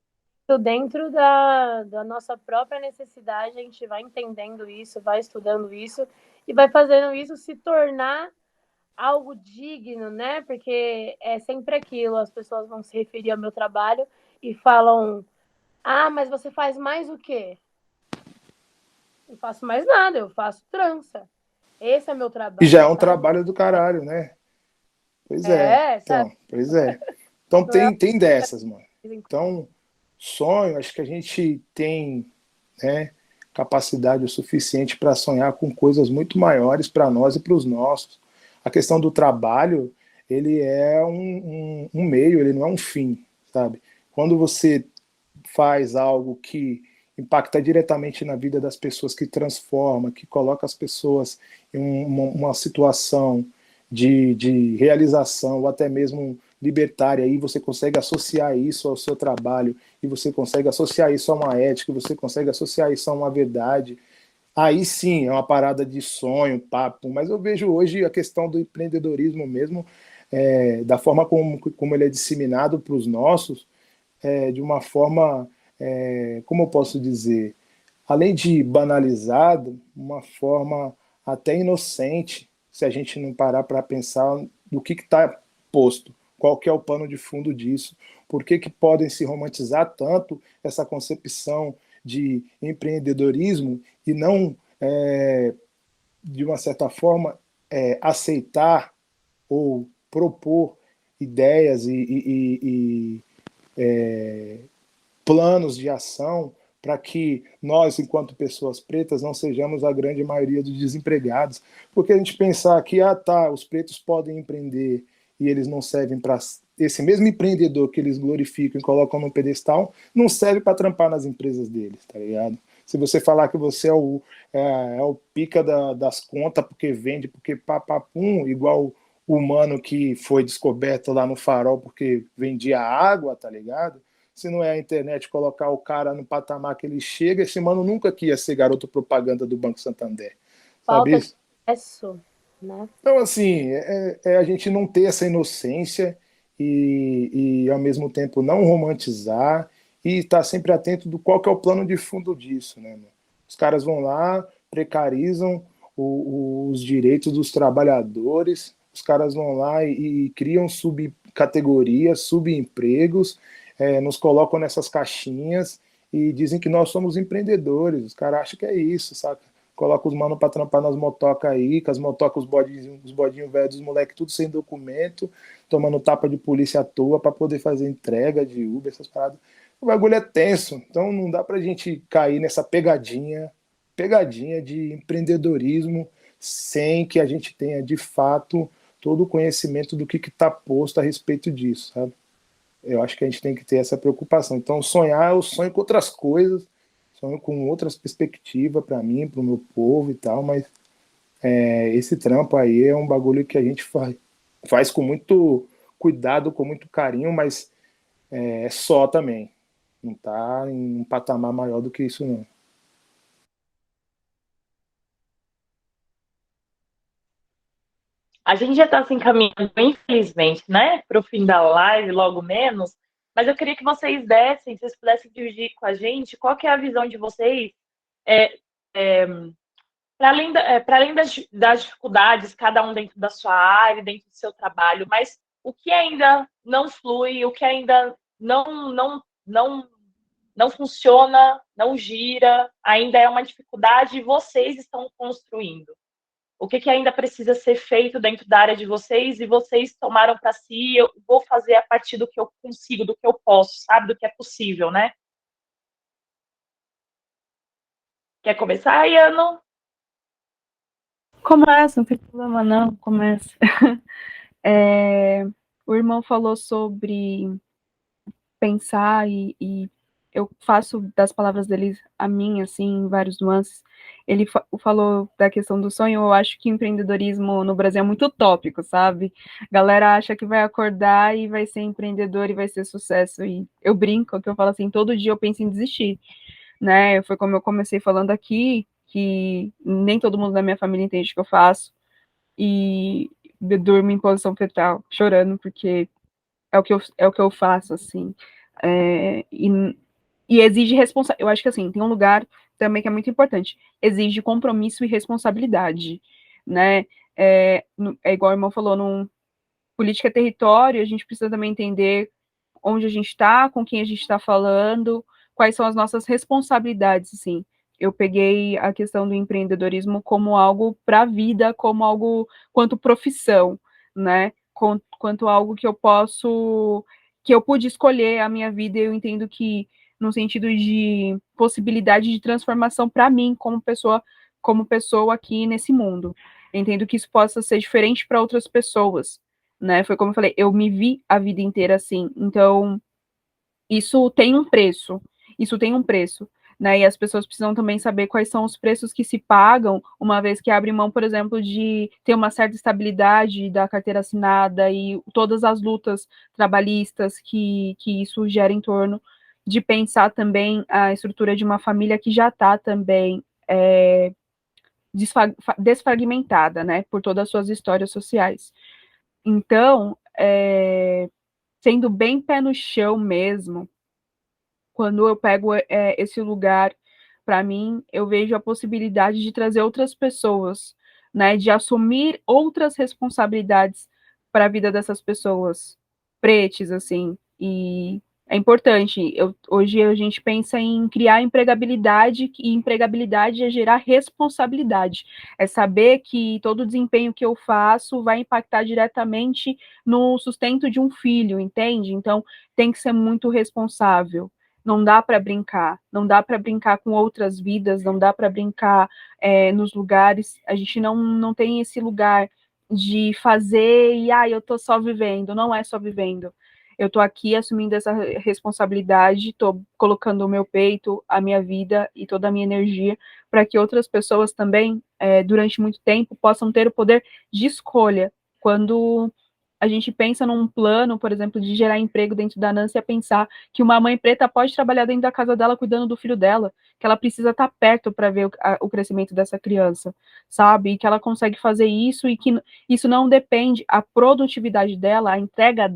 dentro da nossa própria necessidade, a gente vai entendendo isso, vai estudando isso e vai fazendo isso se tornar algo digno, né? Porque é sempre aquilo, as pessoas vão se referir ao meu trabalho e falam: "Ah, mas você faz mais o quê?" Não faço mais nada, eu faço trança. Esse é meu E já é trabalho, um sabe? trabalho do caralho, né? Pois é. É, sabe? Então, pois é. Então Não é tem dessas, mano. uma Então, sonho, acho que a gente tem, né, capacidade o suficiente para sonhar com coisas muito maiores para nós e para os nossos. A questão do trabalho, ele é um meio, ele não é um fim, sabe? Quando você faz algo que impacta diretamente na vida das pessoas, que transforma, que coloca as pessoas em uma situação de realização ou até mesmo libertária, aí você consegue associar isso ao seu trabalho, e você consegue associar isso a uma ética, e você consegue associar isso a uma verdade, aí sim é uma parada de sonho, papo. Mas eu vejo hoje a questão do empreendedorismo mesmo, da forma como ele é disseminado para os nossos, de uma forma, como eu posso dizer, além de banalizado, uma forma até inocente, se a gente não parar para pensar no que está posto, qual que é o pano de fundo disso, por que podem se romantizar tanto essa concepção de empreendedorismo e não, de uma certa forma, aceitar ou propor ideias e planos de ação para que nós, enquanto pessoas pretas, não sejamos a grande maioria dos desempregados. Porque a gente pensar que, os pretos podem empreender e eles não servem para... Esse mesmo empreendedor que eles glorificam e colocam no pedestal, não serve para trampar nas empresas deles, tá ligado? Se você falar que você é o pica das contas porque vende, porque papapum, igual o humano que foi descoberto lá no Farol porque vendia água, tá ligado? Se não é a internet colocar o cara no patamar que ele chega, esse mano nunca que ia ser garoto propaganda do Banco Santander. Sabe falta de isso? acesso, né? Então, assim, é a gente não ter essa inocência ao mesmo tempo, não romantizar e estar sempre atento do qual que é o plano de fundo disso, né, mano? Os caras vão lá, precarizam os direitos dos trabalhadores, os caras vão lá e criam subcategorias, subempregos, nos colocam nessas caixinhas e dizem que nós somos empreendedores. Os caras acham que é isso, saca? Coloca os manos pra trampar nas motocas aí, com as motocas, os bodinhos velhos dos moleques, tudo sem documento, tomando tapa de polícia à toa para poder fazer entrega de Uber, essas paradas. O bagulho é tenso, então não dá pra gente cair nessa pegadinha de empreendedorismo sem que a gente tenha de fato todo o conhecimento do que está posto a respeito disso, sabe? Eu acho que a gente tem que ter essa preocupação. Então, sonhar, eu sonho com outras coisas, sonho com outras perspectivas para mim, para o meu povo e tal, mas esse trampo aí é um bagulho que a gente faz com muito cuidado, com muito carinho, mas é só também. Não está em um patamar maior do que isso, não. A gente já está se encaminhando, infelizmente, né, para o fim da live, logo menos, mas eu queria que vocês dessem, se vocês pudessem dividir com a gente, qual que é a visão de vocês, é, é, para além das dificuldades, cada um dentro da sua área, dentro do seu trabalho, mas o que ainda não flui, o que ainda não funciona, não gira, ainda é uma dificuldade e vocês estão construindo. O que ainda precisa ser feito dentro da área de vocês e vocês tomaram para si, eu vou fazer a partir do que eu consigo, do que eu posso, sabe? Do que é possível, né? Quer começar, Iano? Começa, não tem problema não, começa. O irmão falou sobre pensar e eu faço das palavras dele a minha, assim, em vários nuances. Ele falou da questão do sonho, eu acho que empreendedorismo no Brasil é muito utópico, sabe? A galera acha que vai acordar e vai ser empreendedor e vai ser sucesso, e eu brinco, que eu falo assim, todo dia eu penso em desistir, né? Foi como eu comecei falando aqui, que nem todo mundo da minha família entende o que eu faço, e eu durmo em posição fetal, chorando, porque é o que eu faço, assim. É, e exige responsabilidade. Eu acho que assim, tem um lugar também que é muito importante. Exige compromisso e responsabilidade, né? igual o irmão falou, política é território, a gente precisa também entender onde a gente está, com quem a gente está falando, quais são as nossas responsabilidades, assim. Eu peguei a questão do empreendedorismo como algo para a vida, como algo quanto profissão, né? Quanto algo que eu pude escolher a minha vida, eu entendo que no sentido de possibilidade de transformação para mim como pessoa aqui nesse mundo. Eu entendo que isso possa ser diferente para outras pessoas, né? Foi como eu falei, eu me vi a vida inteira assim. Então, isso tem um preço. Isso tem um preço. Né? E as pessoas precisam também saber quais são os preços que se pagam, uma vez que abre mão, por exemplo, de ter uma certa estabilidade da carteira assinada e todas as lutas trabalhistas que isso gera em torno, de pensar também a estrutura de uma família que já está também desfragmentada, né, por todas as suas histórias sociais. Então, sendo bem pé no chão mesmo, quando eu pego esse lugar, para mim, eu vejo a possibilidade de trazer outras pessoas, né, de assumir outras responsabilidades para a vida dessas pessoas, pretes, assim, e é importante. Hoje a gente pensa em criar empregabilidade, e empregabilidade é gerar responsabilidade. É saber que todo o desempenho que eu faço vai impactar diretamente no sustento de um filho, entende? Então, tem que ser muito responsável. Não dá para brincar, não dá para brincar com outras vidas, não dá para brincar nos lugares. A gente não tem esse lugar de fazer e eu tô só vivendo. Não é só vivendo. Eu tô aqui assumindo essa responsabilidade, tô colocando o meu peito, a minha vida e toda a minha energia para que outras pessoas também, durante muito tempo, possam ter o poder de escolha. Quando a gente pensa num plano, por exemplo, de gerar emprego dentro da Nancy, é pensar que uma mãe preta pode trabalhar dentro da casa dela cuidando do filho dela, que ela precisa estar perto para ver o crescimento dessa criança, sabe? E que ela consegue fazer isso e que isso não depende, a produtividade dela, a entrega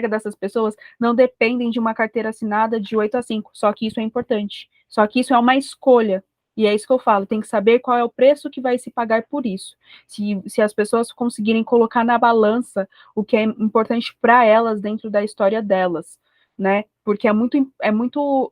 dessas pessoas, não dependem de uma carteira assinada de 8 a 5, só que isso é importante, só que isso é uma escolha. E é isso que eu falo, tem que saber qual é o preço que vai se pagar por isso. Se as pessoas conseguirem colocar na balança o que é importante para elas dentro da história delas, né? Porque é muito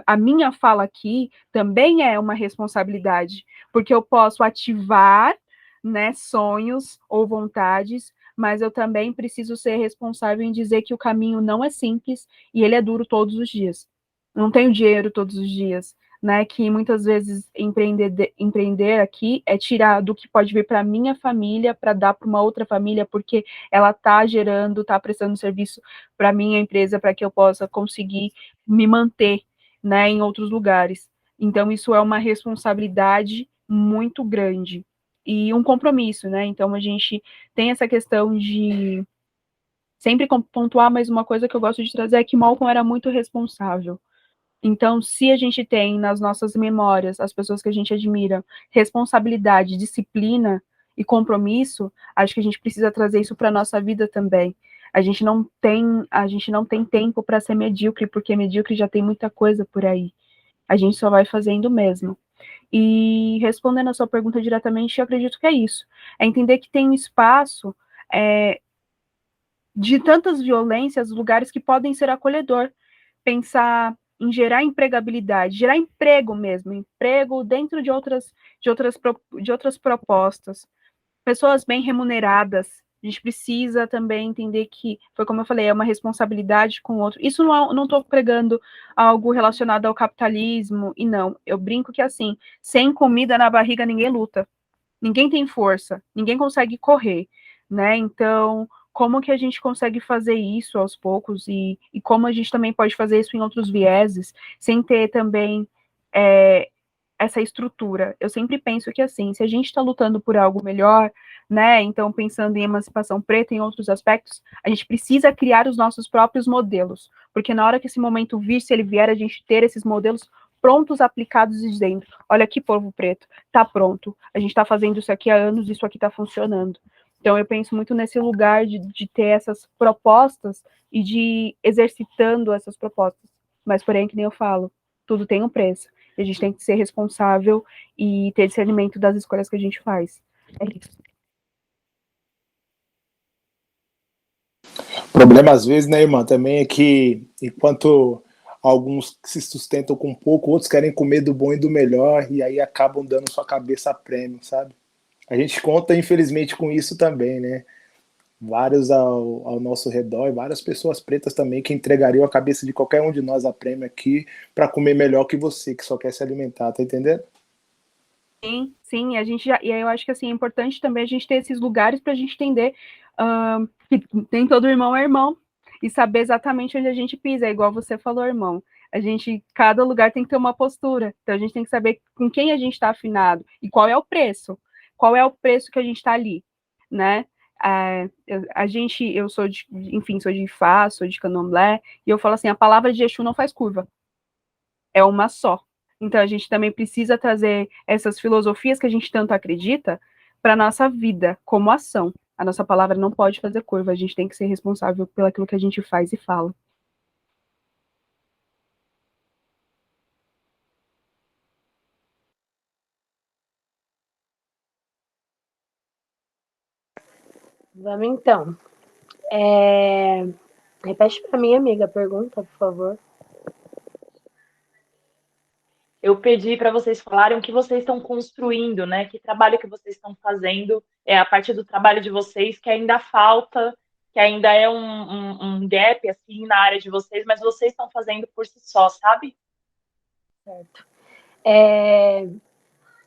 a minha fala aqui também é uma responsabilidade, porque eu posso ativar, né, sonhos ou vontades, mas eu também preciso ser responsável em dizer que o caminho não é simples e ele é duro todos os dias. Não tenho dinheiro todos os dias, né, que muitas vezes empreender aqui é tirar do que pode vir para minha família para dar para uma outra família, porque ela está gerando, está prestando serviço para minha empresa, para que eu possa conseguir me manter, né, em outros lugares. Então, isso é uma responsabilidade muito grande e um compromisso, né? Então, a gente tem essa questão de sempre pontuar, mas uma coisa que eu gosto de trazer é que Malcolm era muito responsável. Então, se a gente tem nas nossas memórias as pessoas que a gente admira, responsabilidade, disciplina e compromisso, acho que a gente precisa trazer isso para a nossa vida também. A gente não tem tempo para ser medíocre, porque medíocre já tem muita coisa por aí. A gente só vai fazendo mesmo. E respondendo a sua pergunta diretamente, eu acredito que é isso. É entender que tem um espaço de tantas violências, lugares que podem ser acolhedor. Pensar em gerar empregabilidade, gerar emprego mesmo, emprego dentro de outras propostas, pessoas bem remuneradas. A gente precisa também entender que, foi como eu falei, é uma responsabilidade com o outro. Isso não estou pregando algo relacionado ao capitalismo, e não. Eu brinco que, assim, sem comida na barriga ninguém luta. Ninguém tem força, ninguém consegue correr, né? Então, como que a gente consegue fazer isso aos poucos e como a gente também pode fazer isso em outros vieses, sem ter também essa estrutura? Eu sempre penso que, assim, se a gente está lutando por algo melhor, né? Então, pensando em emancipação preta, em outros aspectos, a gente precisa criar os nossos próprios modelos, porque na hora que esse momento vir, se ele vier, a gente ter esses modelos prontos, aplicados e dizendo, olha aqui, povo preto, tá pronto, a gente está fazendo isso aqui há anos, isso aqui está funcionando. Então, eu penso muito nesse lugar de ter essas propostas e de ir exercitando essas propostas. Mas, porém, que nem eu falo, tudo tem um preço. E a gente tem que ser responsável e ter discernimento das escolhas que a gente faz. É isso. problema, às vezes, né, irmã, também é que enquanto alguns se sustentam com pouco, outros querem comer do bom e do melhor, e aí acabam dando sua cabeça a prêmio, sabe? A gente conta, infelizmente, com isso também, né? Vários ao nosso redor e várias pessoas pretas também que entregariam a cabeça de qualquer um de nós a prêmio aqui para comer melhor que você, que só quer se alimentar, tá entendendo? Sim, sim, a gente já, e aí eu acho que assim, é importante também a gente ter esses lugares para a gente entender que nem todo irmão é irmão e saber exatamente onde a gente pisa, é igual você falou, irmão. Cada lugar tem que ter uma postura, então a gente tem que saber com quem a gente está afinado e qual é o preço que a gente está ali, né? Eu sou enfim, sou de Ifá, sou de Candomblé, e eu falo assim, a palavra de Exu não faz curva, é uma só. Então a gente também precisa trazer essas filosofias que a gente tanto acredita para a nossa vida como ação. A nossa palavra não pode fazer curva, a gente tem que ser responsável pelo aquilo que a gente faz e fala. Vamos então. Repete para mim, amiga, a pergunta, por favor. Eu pedi para vocês falarem o que vocês estão construindo, né? Que trabalho que vocês estão fazendo, a partir do trabalho de vocês, que ainda falta, que ainda é um gap, assim, na área de vocês, mas vocês estão fazendo por si só, sabe? Certo.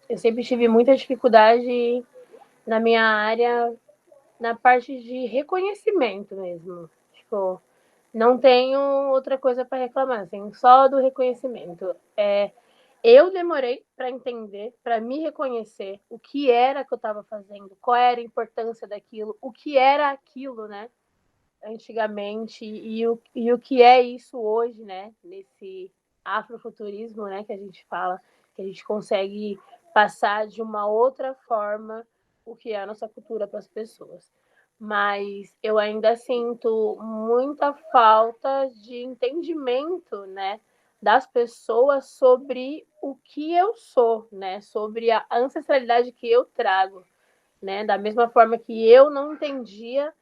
Eu sempre tive muita dificuldade na minha área, na parte de reconhecimento mesmo. Tipo, não tenho outra coisa para reclamar, assim, só do reconhecimento. Eu demorei para entender, para me reconhecer o que era que eu estava fazendo, qual era a importância daquilo, o que era aquilo, né? Antigamente, e o que é isso hoje, né? Nesse afrofuturismo, né? Que a gente fala, que a gente consegue passar de uma outra forma o que é a nossa cultura para as pessoas. Mas eu ainda sinto muita falta de entendimento, né? Das pessoas sobre o que eu sou, né? Sobre a ancestralidade que eu trago, né? Da mesma forma que eu não entendia,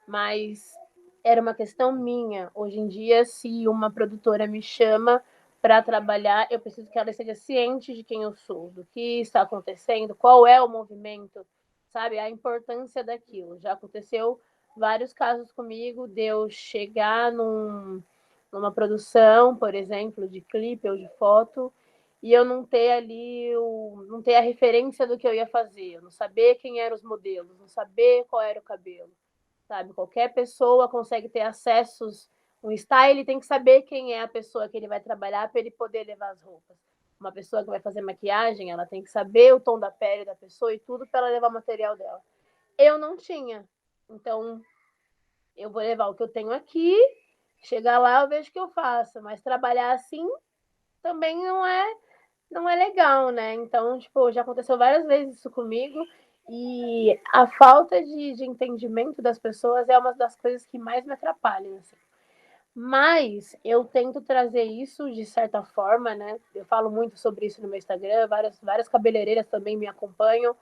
mas era uma questão minha. Hoje em dia, se uma produtora me chama para trabalhar, eu preciso que ela esteja ciente de quem eu sou, do que está acontecendo, qual é o movimento, sabe? A importância daquilo. Já aconteceu vários casos comigo de eu chegar numa produção, por exemplo, de clipe ou de foto, e eu não ter ali não ter a referência do que eu ia fazer, eu não saber quem eram os modelos, não saber qual era o cabelo, sabe? Qualquer pessoa consegue ter acessos, um style tem que saber quem é a pessoa que ele vai trabalhar para ele poder levar as roupas. Uma pessoa que vai fazer maquiagem, ela tem que saber o tom da pele da pessoa e tudo para ela levar o material dela. Eu não tinha. Então, eu vou levar o que eu tenho aqui, chegar lá eu vejo o que eu faço, mas trabalhar assim também não é legal, né? Então, tipo, já aconteceu várias vezes isso comigo e a falta de entendimento das pessoas é uma das coisas que mais me atrapalham, assim. Mas eu tento trazer isso de certa forma, né? Eu falo muito sobre isso no meu Instagram, várias cabeleireiras também me acompanham,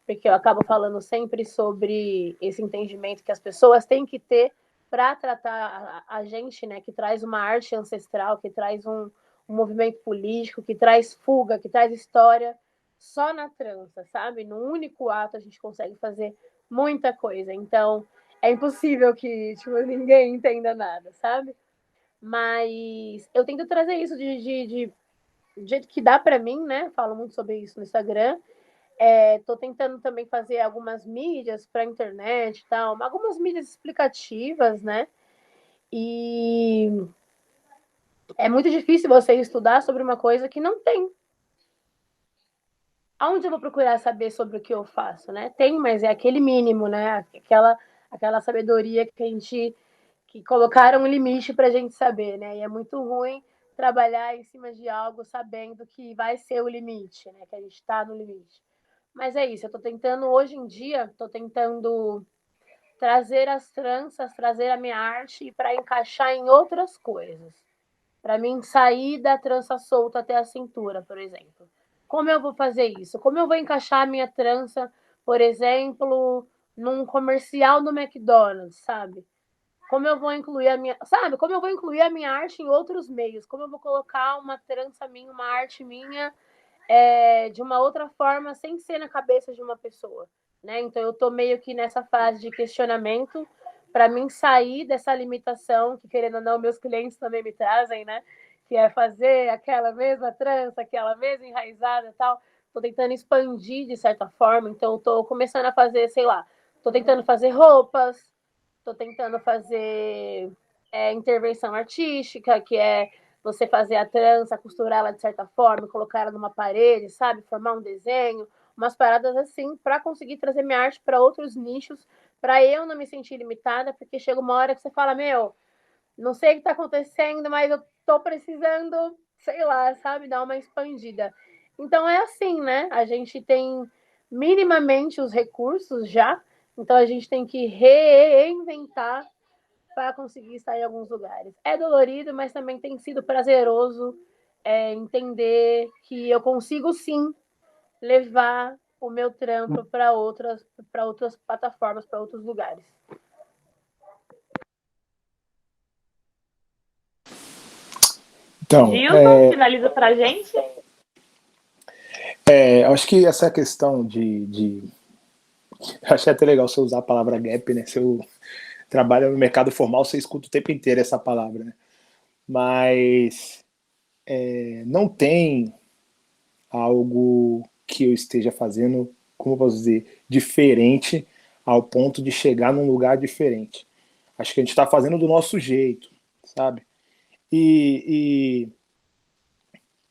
porque eu acabo falando sempre sobre esse entendimento que as pessoas têm que ter para tratar a gente, né? Que traz uma arte ancestral, que traz um movimento político, que traz fuga, que traz história, só na trança, sabe? No único ato a gente consegue fazer muita coisa. Então, é impossível que tipo, ninguém entenda nada, sabe? Mas eu tento trazer isso de jeito que dá para mim, né? Falo muito sobre isso no Instagram. Tô tentando também fazer algumas mídias para internet e tal, algumas mídias explicativas, né? E é muito difícil você estudar sobre uma coisa que não tem. Aonde eu vou procurar saber sobre o que eu faço, né? Tem, mas é aquele mínimo, né? Aquela sabedoria que a gente que colocaram um limite para a gente saber, né? E é muito ruim trabalhar em cima de algo sabendo que vai ser o limite, né? Que a gente está no limite. Mas é isso, eu estou tentando, hoje em dia, estou tentando trazer as tranças, trazer a minha arte para encaixar em outras coisas. Para mim sair da trança solta até a cintura, por exemplo. Como eu vou fazer isso? Como eu vou encaixar a minha trança, por exemplo, num comercial do McDonald's, sabe? como eu vou incluir a minha, sabe? Como eu vou incluir a minha arte em outros meios? Como eu vou colocar uma trança minha, uma arte minha de uma outra forma, sem ser na cabeça de uma pessoa, né? Então eu tô meio que nessa fase de questionamento para mim sair dessa limitação que, querendo ou não, meus clientes também me trazem, né? Que é fazer aquela mesma trança, aquela mesma enraizada e tal. Tô tentando expandir de certa forma, então tô começando a fazer, sei lá, tô tentando fazer roupas, tô tentando fazer intervenção artística, que é você fazer a trança, costurar ela de certa forma, colocar ela numa parede, sabe? Formar um desenho, umas paradas assim, para conseguir trazer minha arte para outros nichos, para eu não me sentir limitada, porque chega uma hora que você fala, meu, não sei o que está acontecendo, mas eu tô precisando, sei lá, sabe, dar uma expandida. Então é assim, né? A gente tem minimamente os recursos já, então a gente tem que reinventar para conseguir estar em alguns lugares. É dolorido, mas também tem sido prazeroso entender que eu consigo sim levar o meu trampo para outras plataformas, para outros lugares. Então, Gilson, finaliza pra gente. acho que essa questão de achei até legal você usar a palavra gap, né? Se eu trabalho no mercado formal, você escuta o tempo inteiro essa palavra, né? Mas não tem algo que eu esteja fazendo, como eu posso dizer, diferente ao ponto de chegar num lugar diferente. Acho que a gente está fazendo do nosso jeito, sabe? E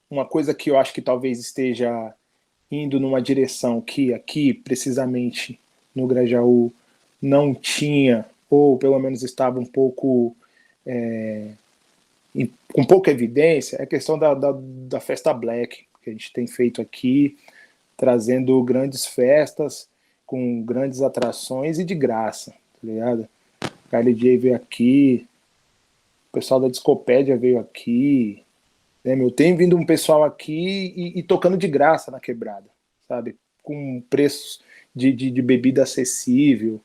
uma coisa que eu acho que talvez esteja indo numa direção que aqui, precisamente no Grajaú, não tinha, ou pelo menos estava um pouco com pouca evidência, é a questão da festa black, que a gente tem feito aqui, trazendo grandes festas, com grandes atrações e de graça, tá ligado? A KLJ veio aqui, o pessoal da Discopédia veio aqui, né, meu? Tem vindo um pessoal aqui e tocando de graça na quebrada, sabe? Com preços de bebida acessível,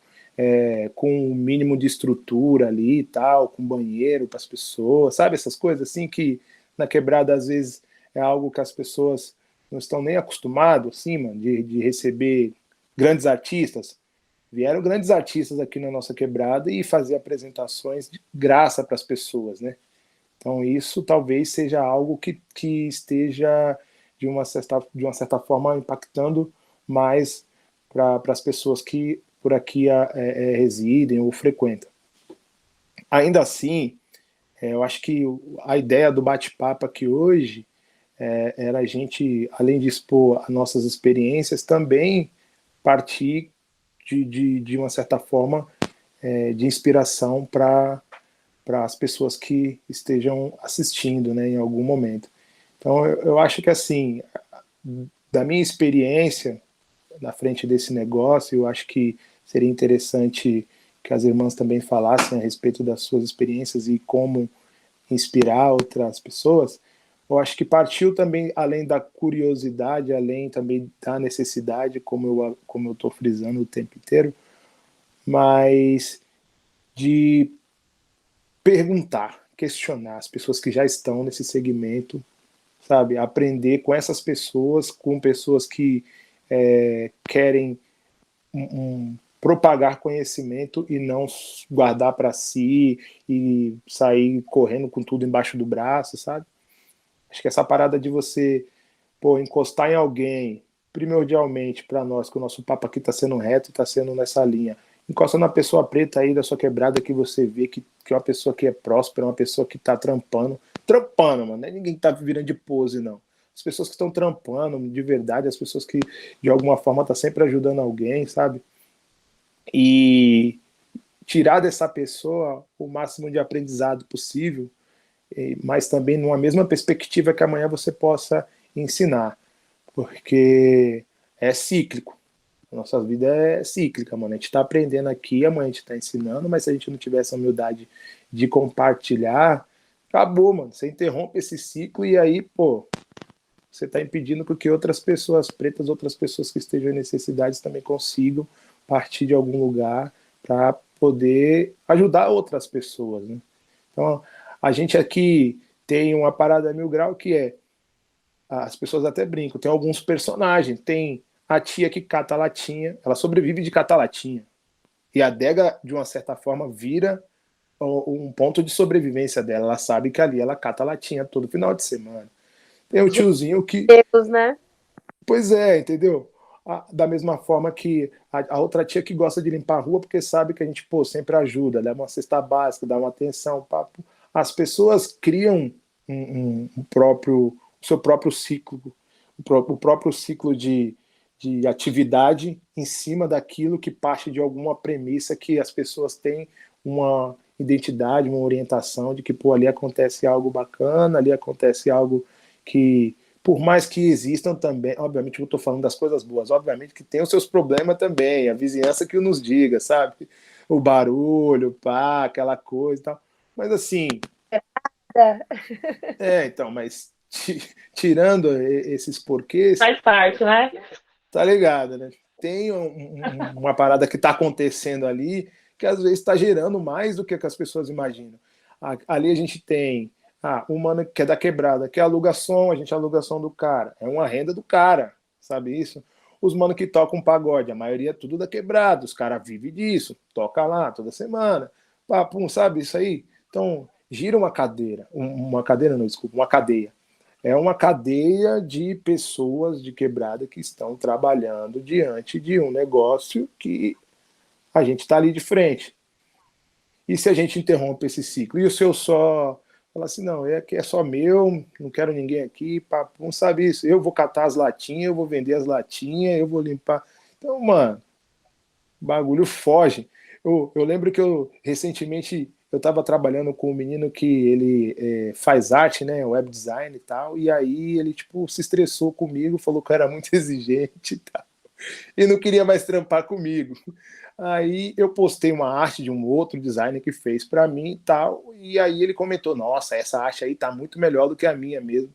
com o mínimo de estrutura ali e tal, com banheiro para as pessoas, sabe? Essas coisas assim que na quebrada às vezes é algo que as pessoas não estão nem acostumadas, assim, mano, de receber grandes artistas. Vieram grandes artistas aqui na nossa quebrada e fazer apresentações de graça para as pessoas, né? Então, isso talvez seja algo que esteja, de uma certa forma, impactando mais para as pessoas que por aqui residem ou frequentam. Ainda assim, eu acho que a ideia do bate-papo aqui hoje era a gente, além de expor as nossas experiências, também partir de uma certa forma de inspiração para as pessoas que estejam assistindo, né, em algum momento. Então, eu acho que, assim, da minha experiência na frente desse negócio, eu acho que seria interessante que as irmãs também falassem a respeito das suas experiências e como inspirar outras pessoas. Eu acho que partiu também, além da curiosidade, além também da necessidade, como eu estou frisando o tempo inteiro, mas de perguntar, questionar as pessoas que já estão nesse segmento, sabe? Aprender com essas pessoas, com pessoas que querem propagar conhecimento e não guardar para si e sair correndo com tudo embaixo do braço, sabe? Acho que essa parada de você encostar em alguém, primordialmente para nós, que o nosso papo aqui está sendo reto, está sendo nessa linha, encosta na pessoa preta aí da sua quebrada que você vê que é uma pessoa que é próspera, uma pessoa que está trampando, mano, não é ninguém que está virando de pose, não. As pessoas que estão trampando de verdade, as pessoas que de alguma forma estão sempre ajudando alguém, sabe? E tirar dessa pessoa o máximo de aprendizado possível, mas também numa mesma perspectiva que amanhã você possa ensinar, porque é cíclico. A nossa vida é cíclica, mano. A gente está aprendendo aqui, amanhã a gente está ensinando, mas se a gente não tiver essa humildade de compartilhar, acabou, mano. Você interrompe esse ciclo e aí, você está impedindo que outras pessoas pretas, outras pessoas que estejam em necessidades também consigam partir de algum lugar para poder ajudar outras pessoas, né? Então, a gente aqui tem uma parada 1000 grau que é, as pessoas até brincam, tem alguns personagens, tem a tia que cata latinha, ela sobrevive de catar latinha, e a adega, de uma certa forma, vira um ponto de sobrevivência dela, ela sabe que ali ela cata latinha todo final de semana. Tem o tiozinho que... Deus, né? Pois é, entendeu? Da mesma forma que a outra tia que gosta de limpar a rua porque sabe que a gente, pô, sempre ajuda, dá uma cesta básica, dá uma atenção, papo. As pessoas criam o seu próprio ciclo, o próprio ciclo de atividade em cima daquilo que parte de alguma premissa que as pessoas têm uma identidade, uma orientação de que, pô, ali acontece algo bacana, ali acontece algo que, por mais que existam também, obviamente eu estou falando das coisas boas, obviamente que tem os seus problemas também, a vizinhança que nos diga, sabe? O barulho, pá, aquela coisa e tal. Mas assim, então, mas tirando esses porquês, Faz parte, né? tá ligado, né? Tem uma parada que tá acontecendo ali que às vezes está gerando mais do que as pessoas imaginam. Ali a gente tem um mano que é da quebrada, que aluga som, a gente aluga som do cara. É uma renda do cara, sabe isso? Os mano que tocam pagode, a maioria é tudo da quebrada, os caras vivem disso, toca lá toda semana, papum, sabe isso aí? Então, gira uma cadeira, uma cadeira não, desculpa, uma cadeia. É uma cadeia de pessoas de quebrada que estão trabalhando diante de um negócio que a gente está ali de frente. E se a gente interrompe esse ciclo? E o seu só fala assim, não, que é só meu, não quero ninguém aqui, papo, não sabe isso. Eu vou catar as latinhas, eu vou vender as latinhas, eu vou limpar. Então, mano, o bagulho foge. Eu lembro que recentemente eu estava trabalhando com um menino que ele faz arte, né, web design e tal, e aí ele tipo se estressou comigo, falou que eu era muito exigente e tal, e não queria mais trampar comigo. Aí eu postei uma arte de um outro designer que fez para mim e tal, e aí ele comentou, nossa, essa arte aí tá muito melhor do que a minha mesmo.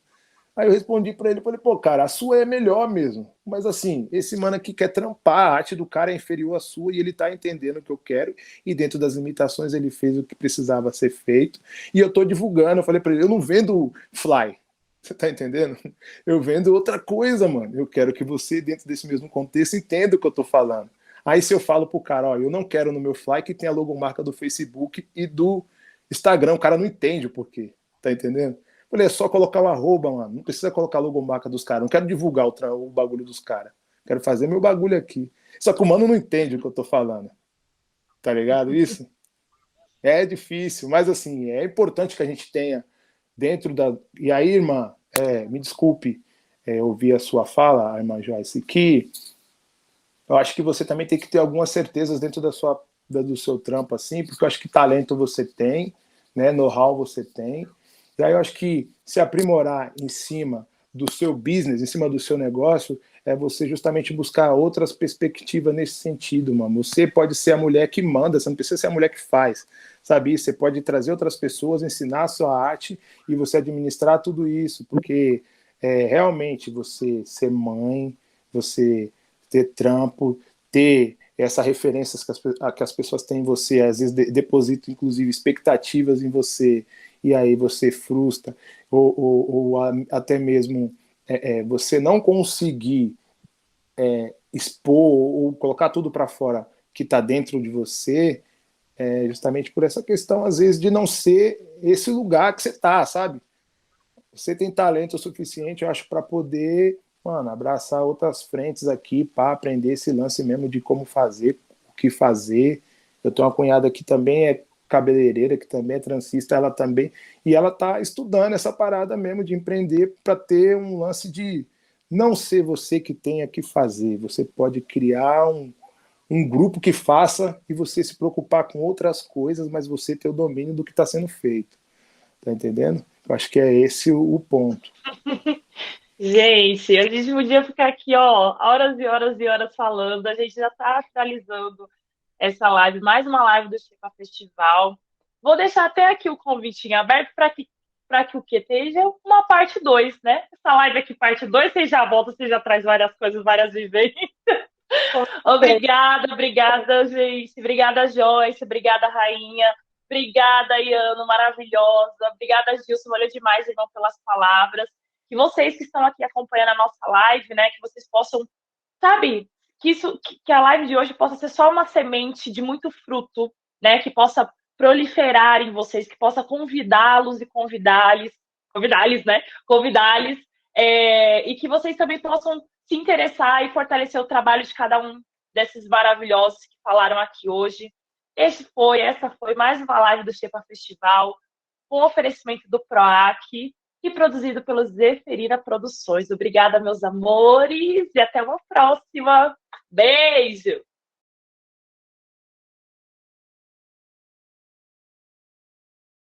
Aí eu respondi para ele, falei, pô, cara, a sua é melhor mesmo. Mas assim, esse mano aqui quer trampar, a arte do cara é inferior à sua e ele tá entendendo o que eu quero e dentro das limitações ele fez o que precisava ser feito. E eu tô divulgando, eu falei para ele, eu não vendo fly, você tá entendendo? Eu vendo outra coisa, mano. Eu quero que você, dentro desse mesmo contexto, entenda o que eu tô falando. Aí se eu falo pro cara, ó, eu não quero no meu fly que tenha a logomarca do Facebook e do Instagram, o cara não entende o porquê, tá entendendo? Falei, é só colocar o arroba, mano. Não precisa colocar a logomarca dos caras. Não quero divulgar o bagulho dos caras. Quero fazer meu bagulho aqui. Só que o mano não entende o que eu tô falando. Tá ligado isso? É difícil, mas assim, é importante que a gente tenha dentro da... E aí, irmã, me desculpe ouvir a sua fala, a irmã Joyce, que eu acho que você também tem que ter algumas certezas dentro do seu trampo, assim, porque eu acho que talento você tem, né? Know-how você tem. E aí eu acho que se aprimorar em cima do seu business, em cima do seu negócio, é você justamente buscar outras perspectivas nesse sentido, mano. Você pode ser a mulher que manda, você não precisa ser a mulher que faz, sabe? Você pode trazer outras pessoas, ensinar a sua arte e você administrar tudo isso, porque realmente você ser mãe, você ter trampo, ter essa referência que as pessoas têm em você, às vezes depositam inclusive expectativas em você, e aí você frustra, ou até mesmo você não conseguir expor ou colocar tudo para fora que está dentro de você, justamente por essa questão, às vezes, de não ser esse lugar que você está, sabe? Você tem talento o suficiente, eu acho, para poder, mano, abraçar outras frentes aqui, para aprender esse lance mesmo de como fazer, o que fazer. Eu tenho uma cunhada que também é cabeleireira, que também é transista, ela também, e ela tá estudando essa parada mesmo de empreender para ter um lance de não ser você que tenha que fazer, você pode criar um grupo que faça e você se preocupar com outras coisas, mas você ter o domínio do que está sendo feito, tá entendendo? Eu acho que é esse o ponto. Gente, a gente podia ficar aqui, ó, horas e horas e horas falando. A gente já está finalizando essa live, mais uma live do Chica Festival. Vou deixar até aqui o convitinho aberto para que o que esteja uma parte 2, né? Essa live aqui, parte 2, você já volta, você já traz várias coisas, várias vivências. Obrigada, gente. Obrigada, Joyce. Obrigada, Rainha. Obrigada, Iano, maravilhosa. Obrigada, Gilson. Valeu demais, irmão, pelas palavras. Que vocês que estão aqui acompanhando a nossa live, né, que vocês possam, sabe, que a live de hoje possa ser só uma semente de muito fruto, né, que possa proliferar em vocês, que possa convidá-los e convidá-los, e que vocês também possam se interessar e fortalecer o trabalho de cada um desses maravilhosos que falaram aqui hoje. Essa foi mais uma live do Xepa Festival, com oferecimento do PROAC e produzido pelo Zeferina Produções. Obrigada, meus amores, e até uma próxima. Beijo!